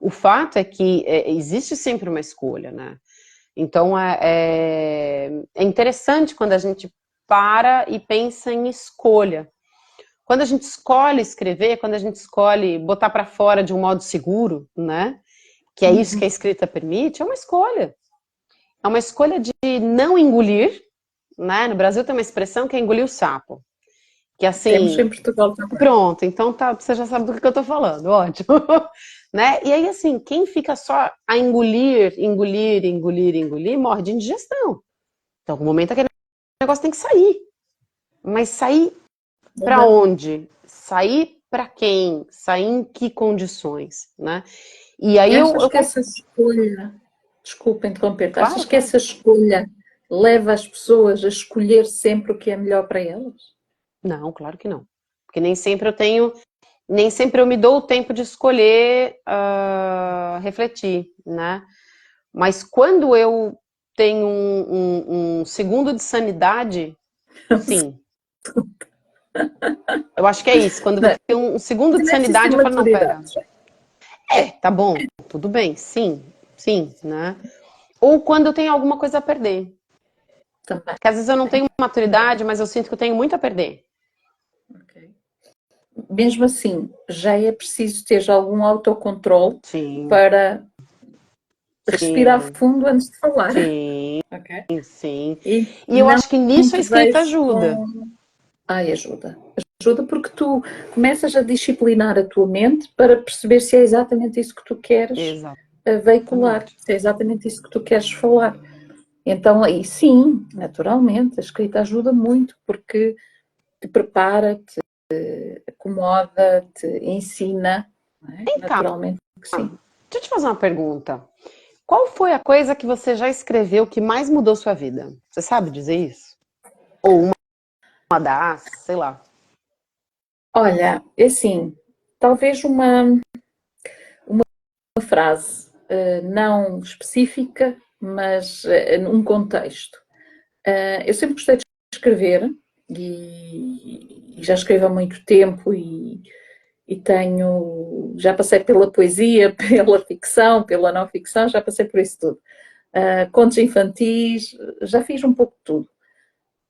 o fato é que existe sempre uma escolha, né? Então é interessante quando a gente para e pensa em escolha. Quando a gente escolhe escrever, quando a gente escolhe botar para fora de um modo seguro, né? Que é isso que a escrita permite, é uma escolha. É uma escolha de não engolir, né? No Brasil tem uma expressão que é engolir o sapo. Que Temos assim, em Portugal também. pronto, então tá, você já sabe do que eu tô falando, ótimo. Né? E aí, assim, quem fica só a engolir, morre de indigestão. Então, algum momento aquele negócio tem que sair. Mas sair para onde? Sair para quem? Sair em que condições, né? E aí Achas que essa escolha, desculpa interromper-te, claro, achas que essa escolha leva as pessoas a escolher sempre o que é melhor para elas? Não, claro que não. Porque nem sempre eu me dou o tempo de escolher refletir, né? Mas quando eu tenho um segundo de sanidade, sim. Eu acho que é isso. Quando eu tenho um segundo de Não é preciso ter sanidade, eu falo, não, pera. maturidade. Tá bom, tudo bem, sim, né? Ou quando eu tenho alguma coisa a perder. Também. Porque às vezes eu não tenho maturidade, mas eu sinto que eu tenho muito a perder. Okay. Mesmo assim, já é preciso ter algum autocontrole para respirar fundo antes de falar. Sim, Okay. sim. E Eu acho que nisso a escrita vais ajuda. Ai, ajuda. Ajuda porque tu começas a disciplinar a tua mente para perceber se é exatamente isso que tu queres veicular, se é exatamente isso que tu queres falar. Então, aí sim, naturalmente, a escrita ajuda muito porque te prepara, te acomoda, te ensina, não é? Naturalmente que sim. Deixa eu te fazer uma pergunta. Qual foi a coisa que você já escreveu que mais mudou sua vida? Você sabe dizer isso? Ou uma das, sei lá. Olha, assim, talvez uma frase não específica, mas num contexto. Eu sempre gostei de escrever e já escrevo há muito tempo e já passei pela poesia, pela ficção, pela não ficção, já passei por isso tudo. Contos infantis, já fiz um pouco de tudo.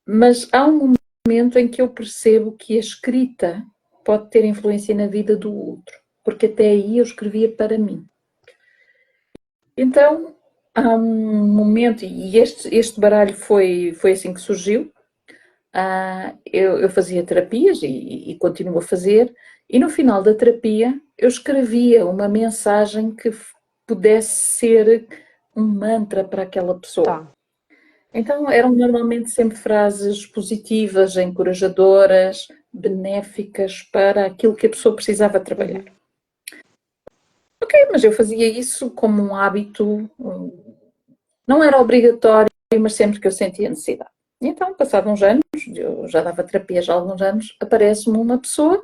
Mas há um momento em que eu percebo que a escrita pode ter influência na vida do outro, porque até aí eu escrevia para mim. Então, há um momento, e este baralho foi assim que surgiu. Eu fazia terapias e continuo a fazer, e no final da terapia eu escrevia uma mensagem que pudesse ser um mantra para aquela pessoa. Tá. Então eram normalmente sempre frases positivas, encorajadoras, benéficas para aquilo que a pessoa precisava trabalhar. Ok, mas eu fazia isso como um hábito, não era obrigatório mas sempre que eu sentia necessidade. E então, passados uns anos, eu já dava terapia já há alguns anos, aparece-me uma pessoa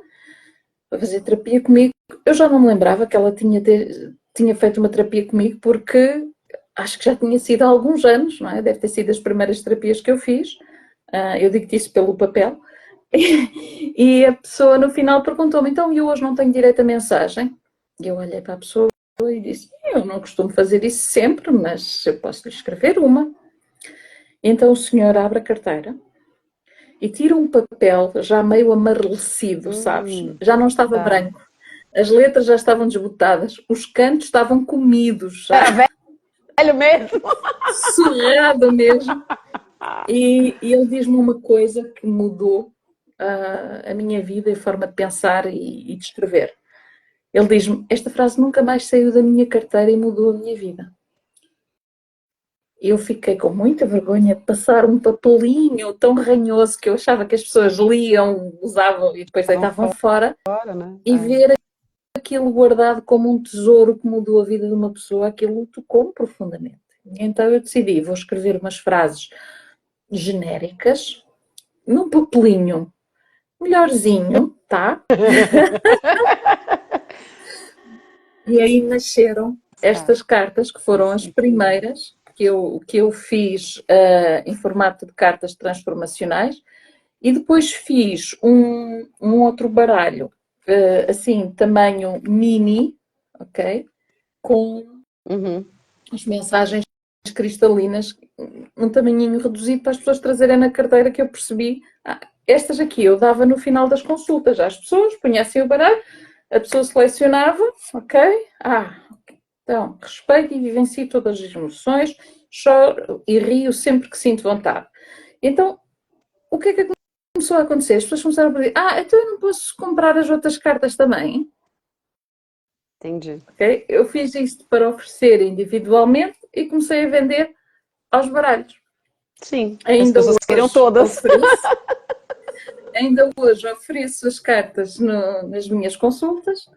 a fazer terapia comigo. Eu já não me lembrava que ela tinha feito uma terapia comigo, porque acho que já tinha sido há alguns anos, não é? Deve ter sido as primeiras terapias que eu fiz. Eu digo-te isso pelo papel. E a pessoa no final perguntou-me, então eu hoje não tenho direito a mensagem? E eu olhei para a pessoa e disse, eu não costumo fazer isso sempre, mas eu posso lhe escrever uma. Então o senhor abre a carteira e tira um papel já meio amarelecido, sabes? Já não estava branco. As letras já estavam desbotadas, os cantos estavam comidos. Já. Era velho mesmo? Surrado mesmo. E ele diz-me uma coisa que mudou a minha vida e a forma de pensar e de escrever. Ele diz-me, esta frase nunca mais saiu da minha carteira e mudou a minha vida. Eu fiquei com muita vergonha de passar um papelinho tão ranhoso que eu achava que as pessoas liam, usavam e depois deitavam fora, né? e ver aquilo guardado como um tesouro que mudou a vida de uma pessoa, aquilo tocou-me profundamente. Então eu decidi, vou escrever umas frases genéricas, num papelinho melhorzinho, tá? E aí nasceram estas cartas, que foram as primeiras que eu fiz em formato de cartas transformacionais, e depois fiz um outro baralho, assim, tamanho mini, ok? Com as mensagens cristalinas, um tamanhinho reduzido para as pessoas trazerem na carteira, que eu percebi. Estas aqui eu dava no final das consultas às pessoas, punha-se o baralho, a pessoa selecionava, ok? Então, respeito e vivencio todas as emoções, choro e rio sempre que sinto vontade. Então, o que é que começou a acontecer? As pessoas começaram a dizer, então eu não posso comprar as outras cartas também? Entendi. Okay? Eu fiz isto para oferecer individualmente e comecei a vender aos baralhos. Sim, Ainda as pessoas queriam todas. Ainda hoje ofereço as cartas nas minhas consultas,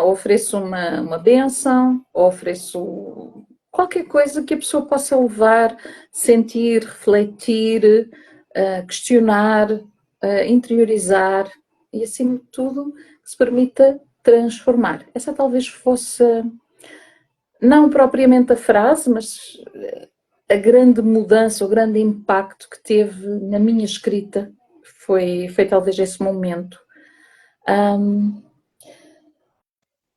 ofereço uma bênção, ofereço qualquer coisa que a pessoa possa levar, sentir, refletir, questionar, interiorizar e, acima de tudo, que se permita transformar. Essa talvez fosse, não propriamente a frase, mas a grande mudança, o grande impacto que teve na minha escrita foi talvez esse momento.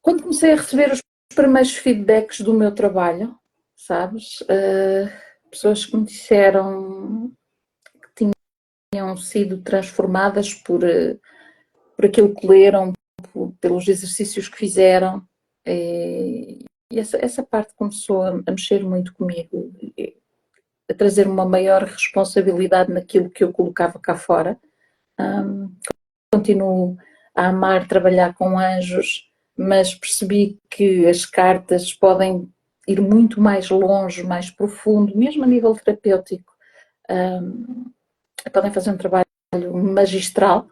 Quando comecei a receber os primeiros feedbacks do meu trabalho, sabes, pessoas que me disseram que tinham sido transformadas por aquilo que leram, pelos exercícios que fizeram, e essa parte começou a mexer muito comigo, a trazer uma maior responsabilidade naquilo que eu colocava cá fora. Continuo a amar trabalhar com anjos, mas percebi que as cartas podem ir muito mais longe, mais profundo, mesmo a nível terapêutico. Podem fazer um trabalho magistral.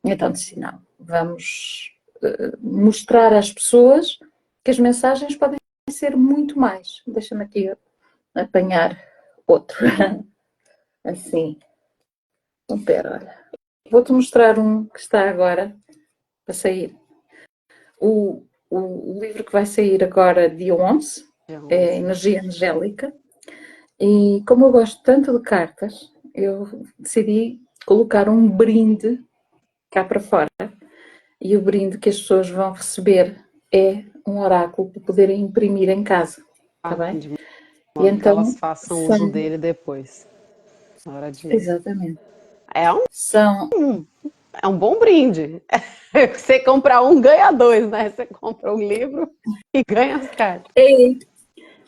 Então disse, não, vamos mostrar às pessoas que as mensagens podem ser muito mais. Deixa-me aqui apanhar outro. Assim. Então, espera, olha. Vou-te mostrar um que está agora para sair. O livro que vai sair agora, dia 11, é Energia Angélica. E como eu gosto tanto de cartas, eu decidi colocar um brinde cá para fora. E o brinde que as pessoas vão receber é um oráculo para poderem imprimir em casa. Está bem? De E então, que elas façam uso dele depois. Na hora de... Exatamente. É um bom brinde. Você compra um, ganha dois, né? Você compra um livro e ganha as cartas.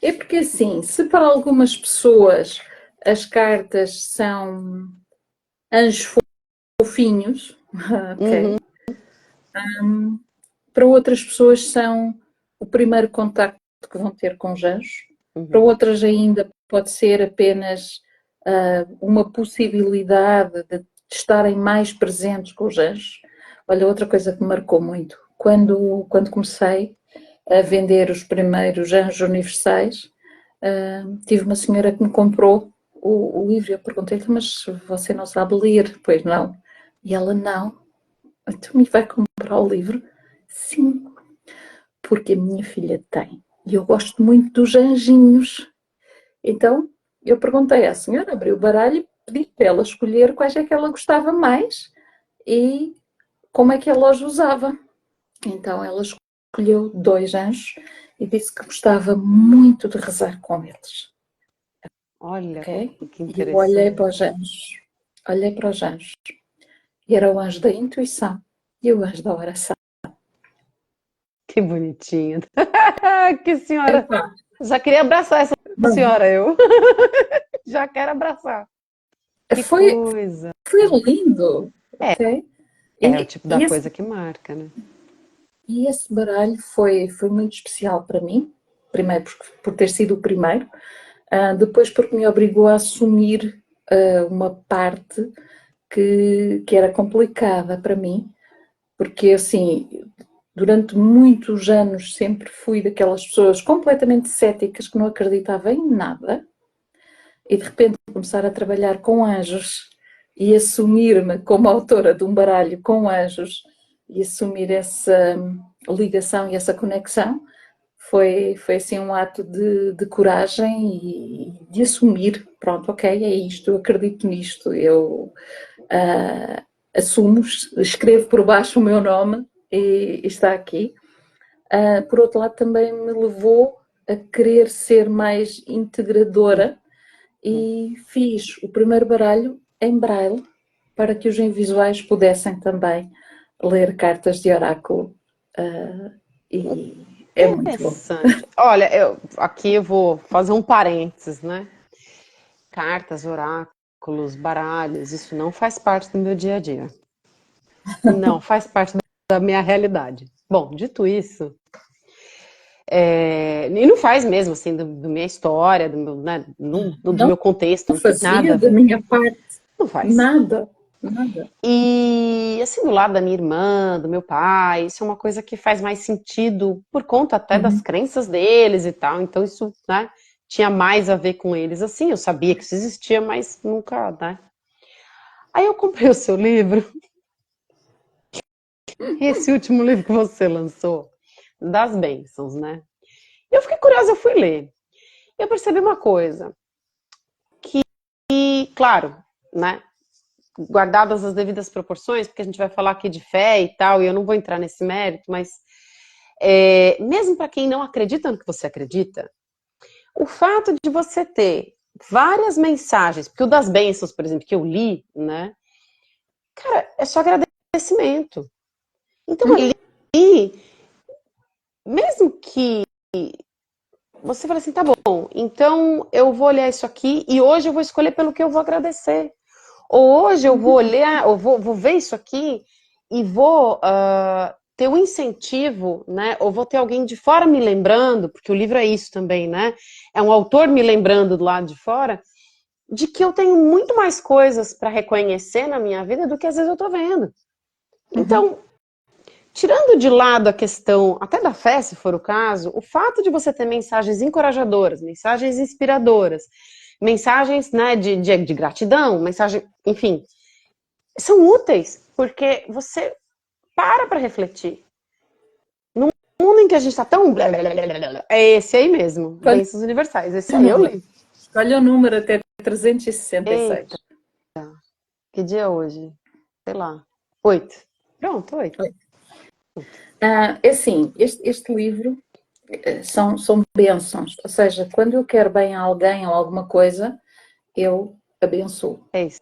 É porque assim, se para algumas pessoas as cartas são anjos fofinhos, ok? Para outras pessoas são o primeiro contacto que vão ter com os anjos. Para outras ainda pode ser apenas uma possibilidade de estarem mais presentes com os anjos. Olha, outra coisa que me marcou muito, quando comecei a vender os primeiros anjos universais, tive uma senhora que me comprou o livro. Eu perguntei-lhe, mas você não sabe ler? Pois não. E ela, não. Então me vai comprar o livro? Sim, porque a minha filha tem. E eu gosto muito dos anjinhos. Então, eu perguntei à senhora, abri o baralho e pedi para ela escolher quais é que ela gostava mais e como é que ela os usava. Então, ela escolheu 2 anjos e disse que gostava muito de rezar com eles. Olha Ok? que E eu olhei interessante. para os anjos. Olhei para os anjos. E era o anjo da intuição e o anjo da oração. Que bonitinha. Que senhora. Epá, Já queria abraçar essa senhora, eu. Já quero abraçar. Que foi, coisa. foi lindo, ok? É o E, tipo da e, esse, coisa que marca, né? e esse baralho foi muito especial para mim. Primeiro por ter sido o primeiro, depois porque me obrigou a assumir uma parte que era complicada para mim, porque assim, durante muitos anos sempre fui daquelas pessoas completamente céticas que não acreditavam em nada, e de repente começar a trabalhar com anjos e assumir-me como autora de um baralho com anjos e assumir essa ligação e essa conexão foi assim um ato de coragem e de assumir, pronto, ok, é isto, eu acredito nisto, eu assumo, escrevo por baixo o meu nome e está aqui. Por outro lado, também me levou a querer ser mais integradora e fiz o primeiro baralho em braille para que os invisuais pudessem também ler cartas de oráculo. E é muito bom. Interessante. Olha, aqui eu vou fazer um parênteses, né? Cartas, oráculos, baralhos, isso não faz parte do meu dia a dia. Não faz parte da minha realidade. Bom, dito isso, e não faz mesmo, assim, do minha história, do meu, né, do Não meu contexto, não tem nada fazia a da ver. minha parte Não faz. nada, nada. E, assim, do lado da minha irmã, do meu pai, isso é uma coisa que faz mais sentido por conta até das Uhum. crenças deles e tal. Então, isso, né, tinha mais a ver com eles. Assim, eu sabia que isso existia, mas nunca, né? Aí eu comprei o seu livro, esse último livro que você lançou, das bênçãos, né? Eu fiquei curiosa, eu fui ler. Eu percebi uma coisa, e claro, né, guardadas as devidas proporções, porque a gente vai falar aqui de fé e tal, e eu não vou entrar nesse mérito, mas mesmo para quem não acredita no que você acredita, o fato de você ter várias mensagens, porque o das bênçãos, por exemplo, que eu li, né, cara, é só agradecimento. Então ali, Uhum. mesmo que você fale assim, tá bom, então eu vou olhar isso aqui e hoje eu vou escolher pelo que eu vou agradecer. Ou hoje eu vou olhar, eu vou ver isso aqui e vou ter um incentivo, né? Ou vou ter alguém de fora me lembrando, porque o livro é isso também, né? É um autor me lembrando do lado de fora, de que eu tenho muito mais coisas para reconhecer na minha vida do que às vezes eu estou vendo. Uhum. Então, tirando de lado a questão, até da fé, se for o caso, o fato de você ter mensagens encorajadoras, mensagens inspiradoras, mensagens, né, de gratidão, mensagem, enfim, são úteis, porque você para refletir. No mundo em que a gente está tão. É esse aí mesmo, Escolhe Bênçãos Universais. Esse o aí eu número. li. Escolhe o número até 366. Eita, que dia é hoje? Sei lá. 8. Pronto, 8. É assim, este livro são bênçãos, ou seja, quando eu quero bem a alguém ou alguma coisa, eu abençoo. É isso.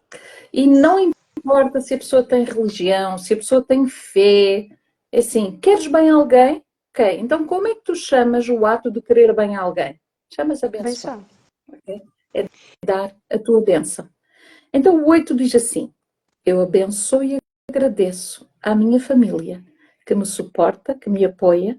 E não importa se a pessoa tem religião, se a pessoa tem fé, é assim, queres bem a alguém? Ok, então como é que tu chamas o ato de querer bem a alguém? Chamas abençoar, Abençoar. ok? É dar a tua bênção. Então o 8 diz assim, eu abençoo e agradeço à minha família, que me suporta, que me apoia,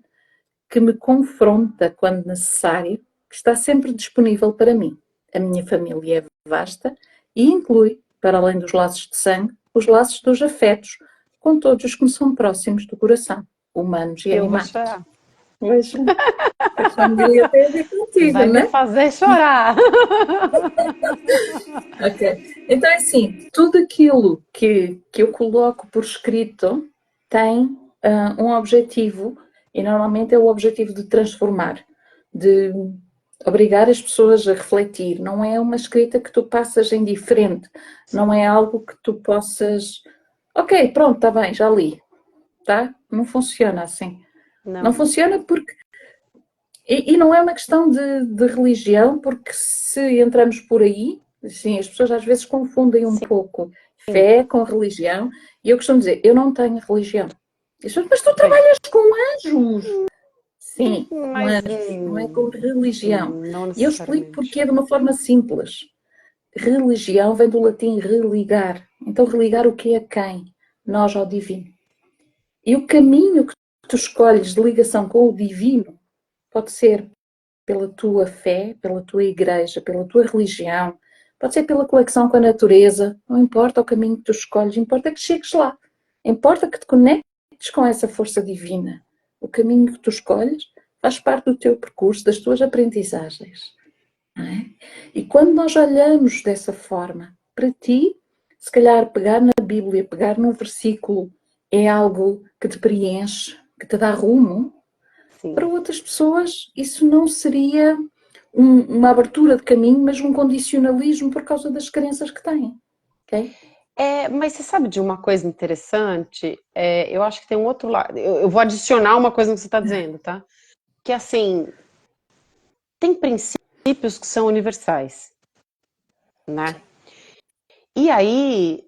que me confronta quando necessário, que está sempre disponível para mim. A minha família é vasta e inclui, para além dos laços de sangue, os laços dos afetos com todos os que me são próximos do coração, humanos e Eu vou animais. chorar. Pois, a família tem a ver contigo, Vai me né? fazer chorar. Ok. Então, é assim, tudo aquilo que eu coloco por escrito tem um objetivo, e normalmente é o objetivo de transformar, de obrigar as pessoas a refletir. Não é uma escrita que tu passas indiferente, não é algo que tu possas. Ok, pronto, está bem, já li, tá? Não funciona assim. Não Não. funciona porque. E não é uma questão de religião, porque se entramos por aí, assim, as pessoas às vezes confundem um Sim. pouco fé com religião, e eu costumo dizer, eu não tenho religião. Mas tu Bem, trabalhas com anjos. Sim, com mas anjos, não é com religião. não E eu explico necessariamente. porque de uma forma simples. Religião vem do latim religar. Então, religar o que é quem? Nós ao divino. E o caminho que tu escolhes de ligação com o divino pode ser pela tua fé, pela tua igreja, pela tua religião, pode ser pela conexão com a natureza, não importa o caminho que tu escolhes, importa que chegues lá, importa que te conectes com essa força divina. O caminho que tu escolhes faz parte do teu percurso, das tuas aprendizagens. Não é? E quando nós olhamos dessa forma, para ti, se calhar pegar na Bíblia, pegar num versículo, é algo que te preenche, que te dá rumo. Para Sim. outras pessoas, isso não seria uma abertura de caminho, mas um condicionalismo por causa das crenças que têm. Ok? Mas você sabe de uma coisa interessante? Eu acho que tem um outro lado. Eu vou adicionar uma coisa no que você está dizendo, tá? Que assim, tem princípios que são universais, né? E aí,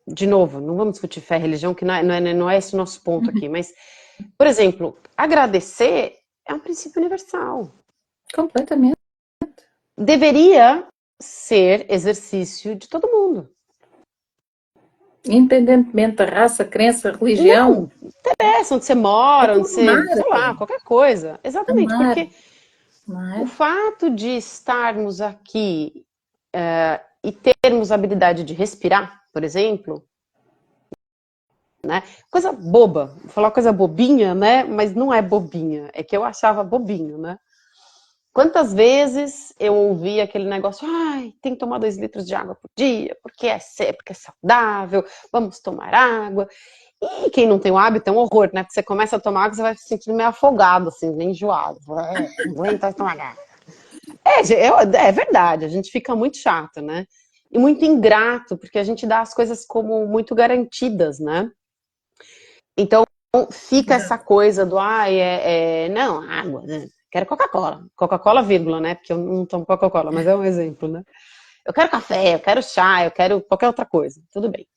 de novo, não vamos discutir fé e religião, que não é esse o nosso ponto aqui, mas, por exemplo, agradecer é um princípio universal. Completamente. Deveria ser exercício de todo mundo. Independentemente da raça, crença, religião, Não interessa onde você é mora, onde como amar você, sei lá, até. qualquer coisa. Exatamente, Amar, porque não o é? fato de estarmos aqui e termos a habilidade de respirar, por exemplo, né? Coisa boba, vou falar coisa bobinha, né? Mas não é bobinha, é que eu achava bobinho, né? Quantas vezes eu ouvi aquele negócio, ai, tem que tomar 2 litros de água por dia, porque é saudável, vamos tomar água. E quem não tem o hábito é um horror, né? Porque você começa a tomar água, você vai se sentindo meio afogado, assim, meio enjoado. Não aguento tomar água. É verdade, a gente fica muito chato, né? E muito ingrato, porque a gente dá as coisas como muito garantidas, né? Então fica essa Exato. coisa do, não, água, né? Quero Coca-Cola. Coca-Cola, vírgula, né? Porque eu não tomo Coca-Cola, mas é um exemplo, né? Eu quero café, eu quero chá, eu quero qualquer outra coisa. Tudo bem.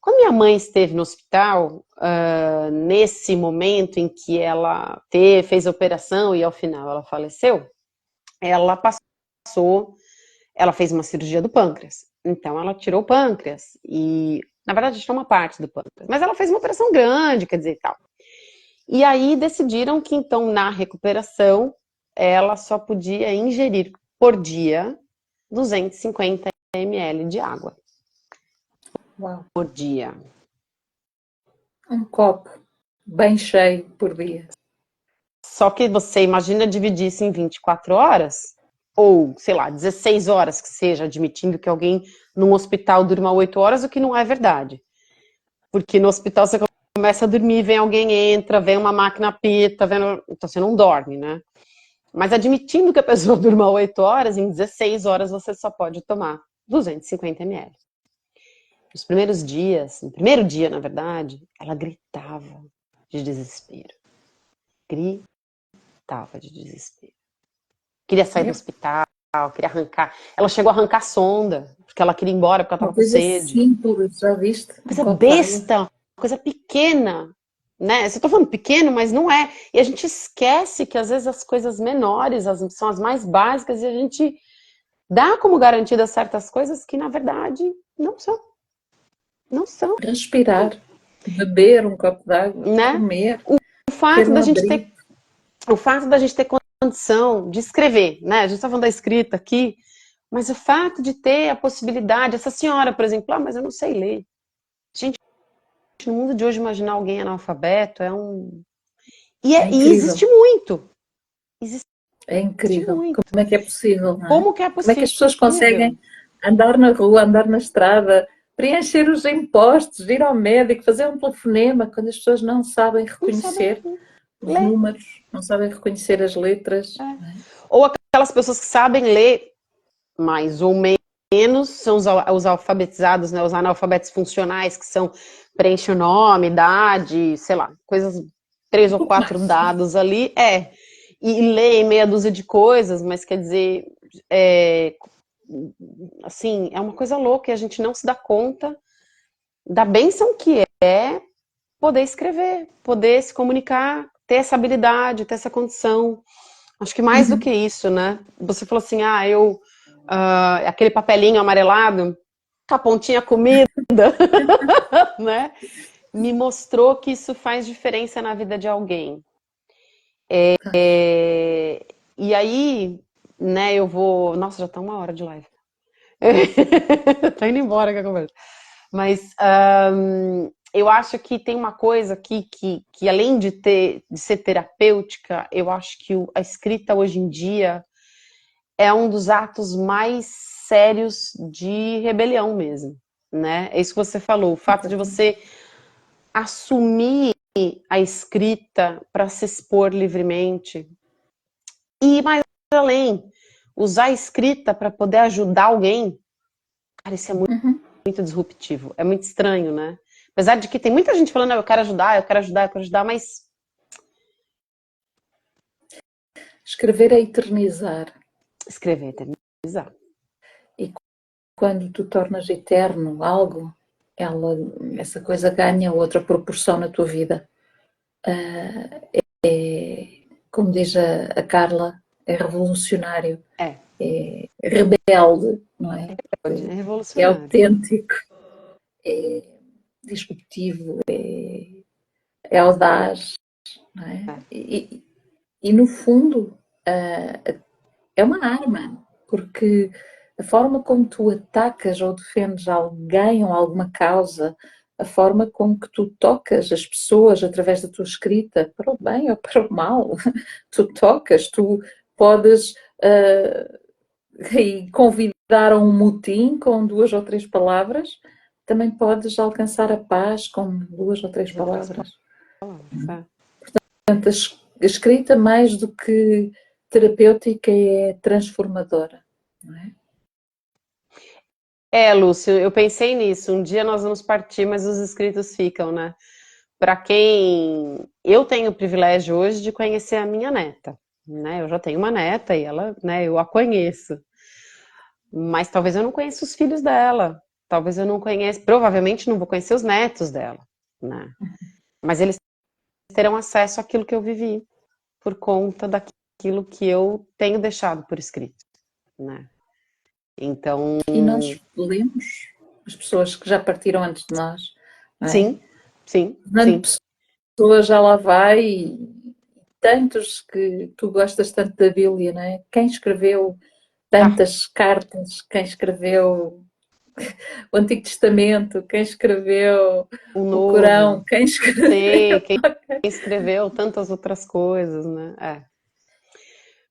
Quando minha mãe esteve no hospital, nesse momento em que ela fez a operação e ao final ela faleceu, ela passou, ela fez uma cirurgia do pâncreas. Então ela tirou o pâncreas e, na verdade, tirou uma parte do pâncreas. Mas ela fez uma operação grande, quer dizer, tal. E aí decidiram que então na recuperação ela só podia ingerir por dia 250 ml de água Uau. por dia. Um copo bem cheio por dia. Só que você imagina dividir isso em 24 horas, ou, sei lá, 16 horas que seja, admitindo que alguém num hospital durma 8 horas, o que não é verdade. Porque no hospital você começa a dormir, vem alguém, entra, vem uma máquina apita, então você não dorme, né? Mas admitindo que a pessoa durma 8 horas, em 16 horas você só pode tomar 250 ml. Nos primeiros dias, no primeiro dia, na verdade, ela gritava de desespero. Gritava de desespero. Queria sair do É hospital, queria arrancar. Ela chegou a arrancar a sonda, porque ela queria ir embora, porque ela uma estava com coisa sede. simples, já viste? Um Coisa copo de água. besta, coisa pequena, né? Eu tô falando pequeno, mas não é. E a gente esquece que às vezes as coisas menores são as mais básicas e a gente dá como garantida certas coisas que na verdade não são. Não são, Respirar, beber um copo de água, né? comer, O ter fato um da gente abrigo. ter, o fato da gente ter condição de escrever, né? A gente está falando da escrita aqui, mas o fato de ter a possibilidade, essa senhora, por exemplo, mas eu não sei ler. Gente, no mundo de hoje, imaginar alguém analfabeto é um. É E incrível, existe muito. Existe é incrível. muito. Como é que é possível, não é? Como que é Como é que as pessoas possível? conseguem andar na rua, andar na estrada, preencher os impostos, ir ao médico, fazer um telefonema, quando as pessoas não sabem Não sabem reconhecer os ler. números, não sabem reconhecer as letras. É. Ou aquelas pessoas que sabem ler mais ou menos, são os alfabetizados, né, os analfabetos funcionais, que são preenche o nome, idade, sei lá, coisas, 3 Um ou pouco 4 mais. dados ali, e lê meia dúzia de coisas, mas quer dizer, é, assim, é uma coisa louca e a gente não se dá conta da bênção que é poder escrever, poder se comunicar, ter essa habilidade, ter essa condição. Acho que mais do Uhum. que isso, né? Você falou assim, aquele papelinho amarelado, com a pontinha comida, né? Me mostrou que isso faz diferença na vida de alguém. E aí, né, eu vou. Nossa, já tá 1 hora de live. Tá indo embora com a conversa. Mas eu acho que tem uma coisa aqui que além de ser terapêutica, eu acho que a escrita hoje em dia é um dos atos mais sérios de rebelião mesmo, né? É isso que você falou, o fato de você assumir a escrita para se expor livremente e mais além, usar a escrita para poder ajudar alguém, cara, isso é muito, Uhum. muito disruptivo, é muito estranho, né? Apesar de que tem muita gente falando, eu quero ajudar, eu quero ajudar, eu quero ajudar, mas Escrever é eternizar. escrever é eternizar. E quando tu tornas eterno algo, essa coisa ganha outra proporção na tua vida. Como diz a Carla, é revolucionário, É, é rebelde, não é? é É revolucionário. autêntico, é disruptivo, é audaz, não é? E no fundo é uma arma, porque a forma como tu atacas ou defendes alguém ou alguma causa, a forma como que tu tocas as pessoas através da tua escrita, para o bem ou para o mal, tu tocas, tu podes convidar a um motim com 2 ou 3 palavras, também podes alcançar a paz com 2 ou 3 Outras palavras. palavras, é. Portanto, a escrita, mais do que terapêutica, é transformadora, não é? Lúcio, eu pensei nisso. Um dia nós vamos partir, mas os escritos ficam, né? Para quem eu tenho o privilégio hoje de conhecer a minha neta, né? Eu já tenho uma neta e ela, né, eu a conheço. Mas talvez eu não conheça os filhos dela. Talvez eu não conheça, provavelmente não vou conhecer os netos dela, né? Mas eles terão acesso àquilo que eu vivi por conta daquilo que eu tenho deixado por escrito, né? Então, E nós lemos as pessoas que já partiram antes de nós, não é? sim, sim, Fernando sim. Pessoa já lá vai e tantos que tu gostas tanto da Bíblia, não é? Quem escreveu Ah, tantas cartas, quem escreveu o Antigo Testamento, quem escreveu o o Corão, novo. quem Sei, escreveu. quem escreveu tantas outras coisas, né?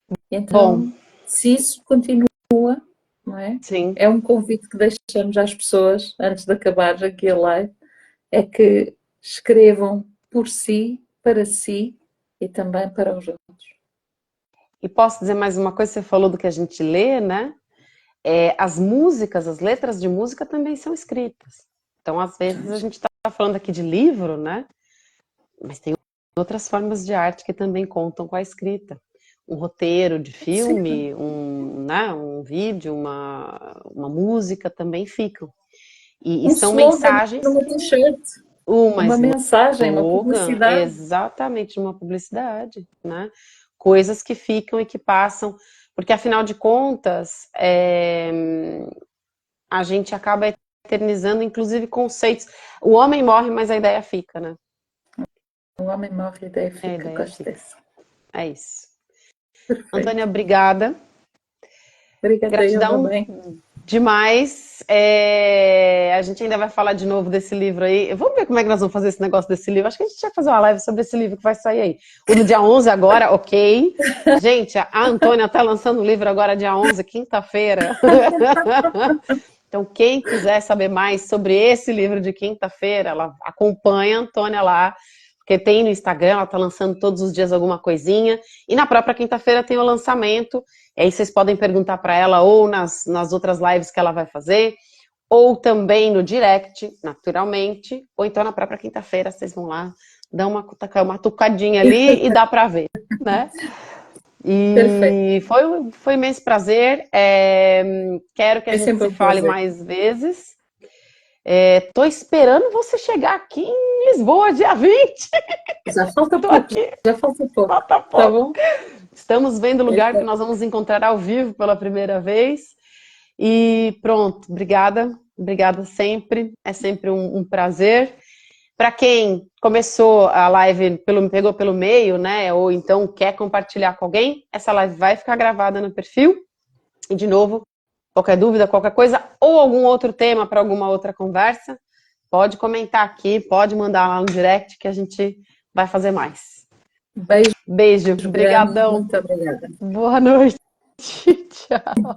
Bom, Então, se isso continua, não é? sim. É um convite que deixamos às pessoas, antes de acabar aqui a live, é que escrevam por si, para si e também para os outros. E posso dizer mais uma coisa, você falou do que a gente lê, né? As músicas, as letras de música também são escritas. Então, às vezes, a gente está falando aqui de livro, né? Mas tem outras formas de arte que também contam com a escrita. Um roteiro de É possível. filme, né, um vídeo, uma música também ficam. E Um são slogan mensagens numa que. t-shirt, Uma uma mensagem, uma slogan, é publicidade. exatamente uma publicidade, né? Coisas que ficam e que passam, porque afinal de contas, a gente acaba eternizando, inclusive, conceitos. O homem morre, mas a ideia fica, né? O homem morre e a ideia A fica. ideia Gosto fica. dessa. É isso. Antônia, Perfeito. obrigada. Obrigada eu Gratidão também. demais. A gente ainda vai falar de novo desse livro aí. Vamos ver como é que nós vamos fazer esse negócio desse livro. Acho que a gente vai fazer uma live sobre esse livro que vai sair aí. O do dia 11 agora, ok. Gente, a Antônia tá lançando o livro agora dia 11, quinta-feira. Então, quem quiser saber mais sobre esse livro de quinta-feira, ela acompanha a Antônia lá, porque tem no Instagram, ela tá lançando todos os dias alguma coisinha. E na própria quinta-feira tem o lançamento. E aí vocês podem perguntar para ela ou nas outras lives que ela vai fazer, ou também no direct, naturalmente, ou então na própria quinta-feira vocês vão lá, dar uma tucadinha ali e dá para ver, né? Perfeito. E foi imenso prazer. Quero que a É gente sempre se um fale prazer. mais vezes. Tô esperando você chegar aqui em Lisboa, dia 20. Já falta Tô pouco, aqui, já falta pouco. falta Tá pouco. bom? Estamos vendo o lugar que Então, nós vamos encontrar ao vivo pela primeira vez. E pronto, obrigada. Obrigada sempre. É sempre um prazer. Para quem começou a live, pegou pelo meio, né? Ou então quer compartilhar com alguém, essa live vai ficar gravada no perfil. E de novo, qualquer dúvida, qualquer coisa, ou algum outro tema para alguma outra conversa, pode comentar aqui, pode mandar lá no direct que a gente vai fazer mais. beijo Beijo, grande, brigadão. muito obrigada. Boa noite. Tchau.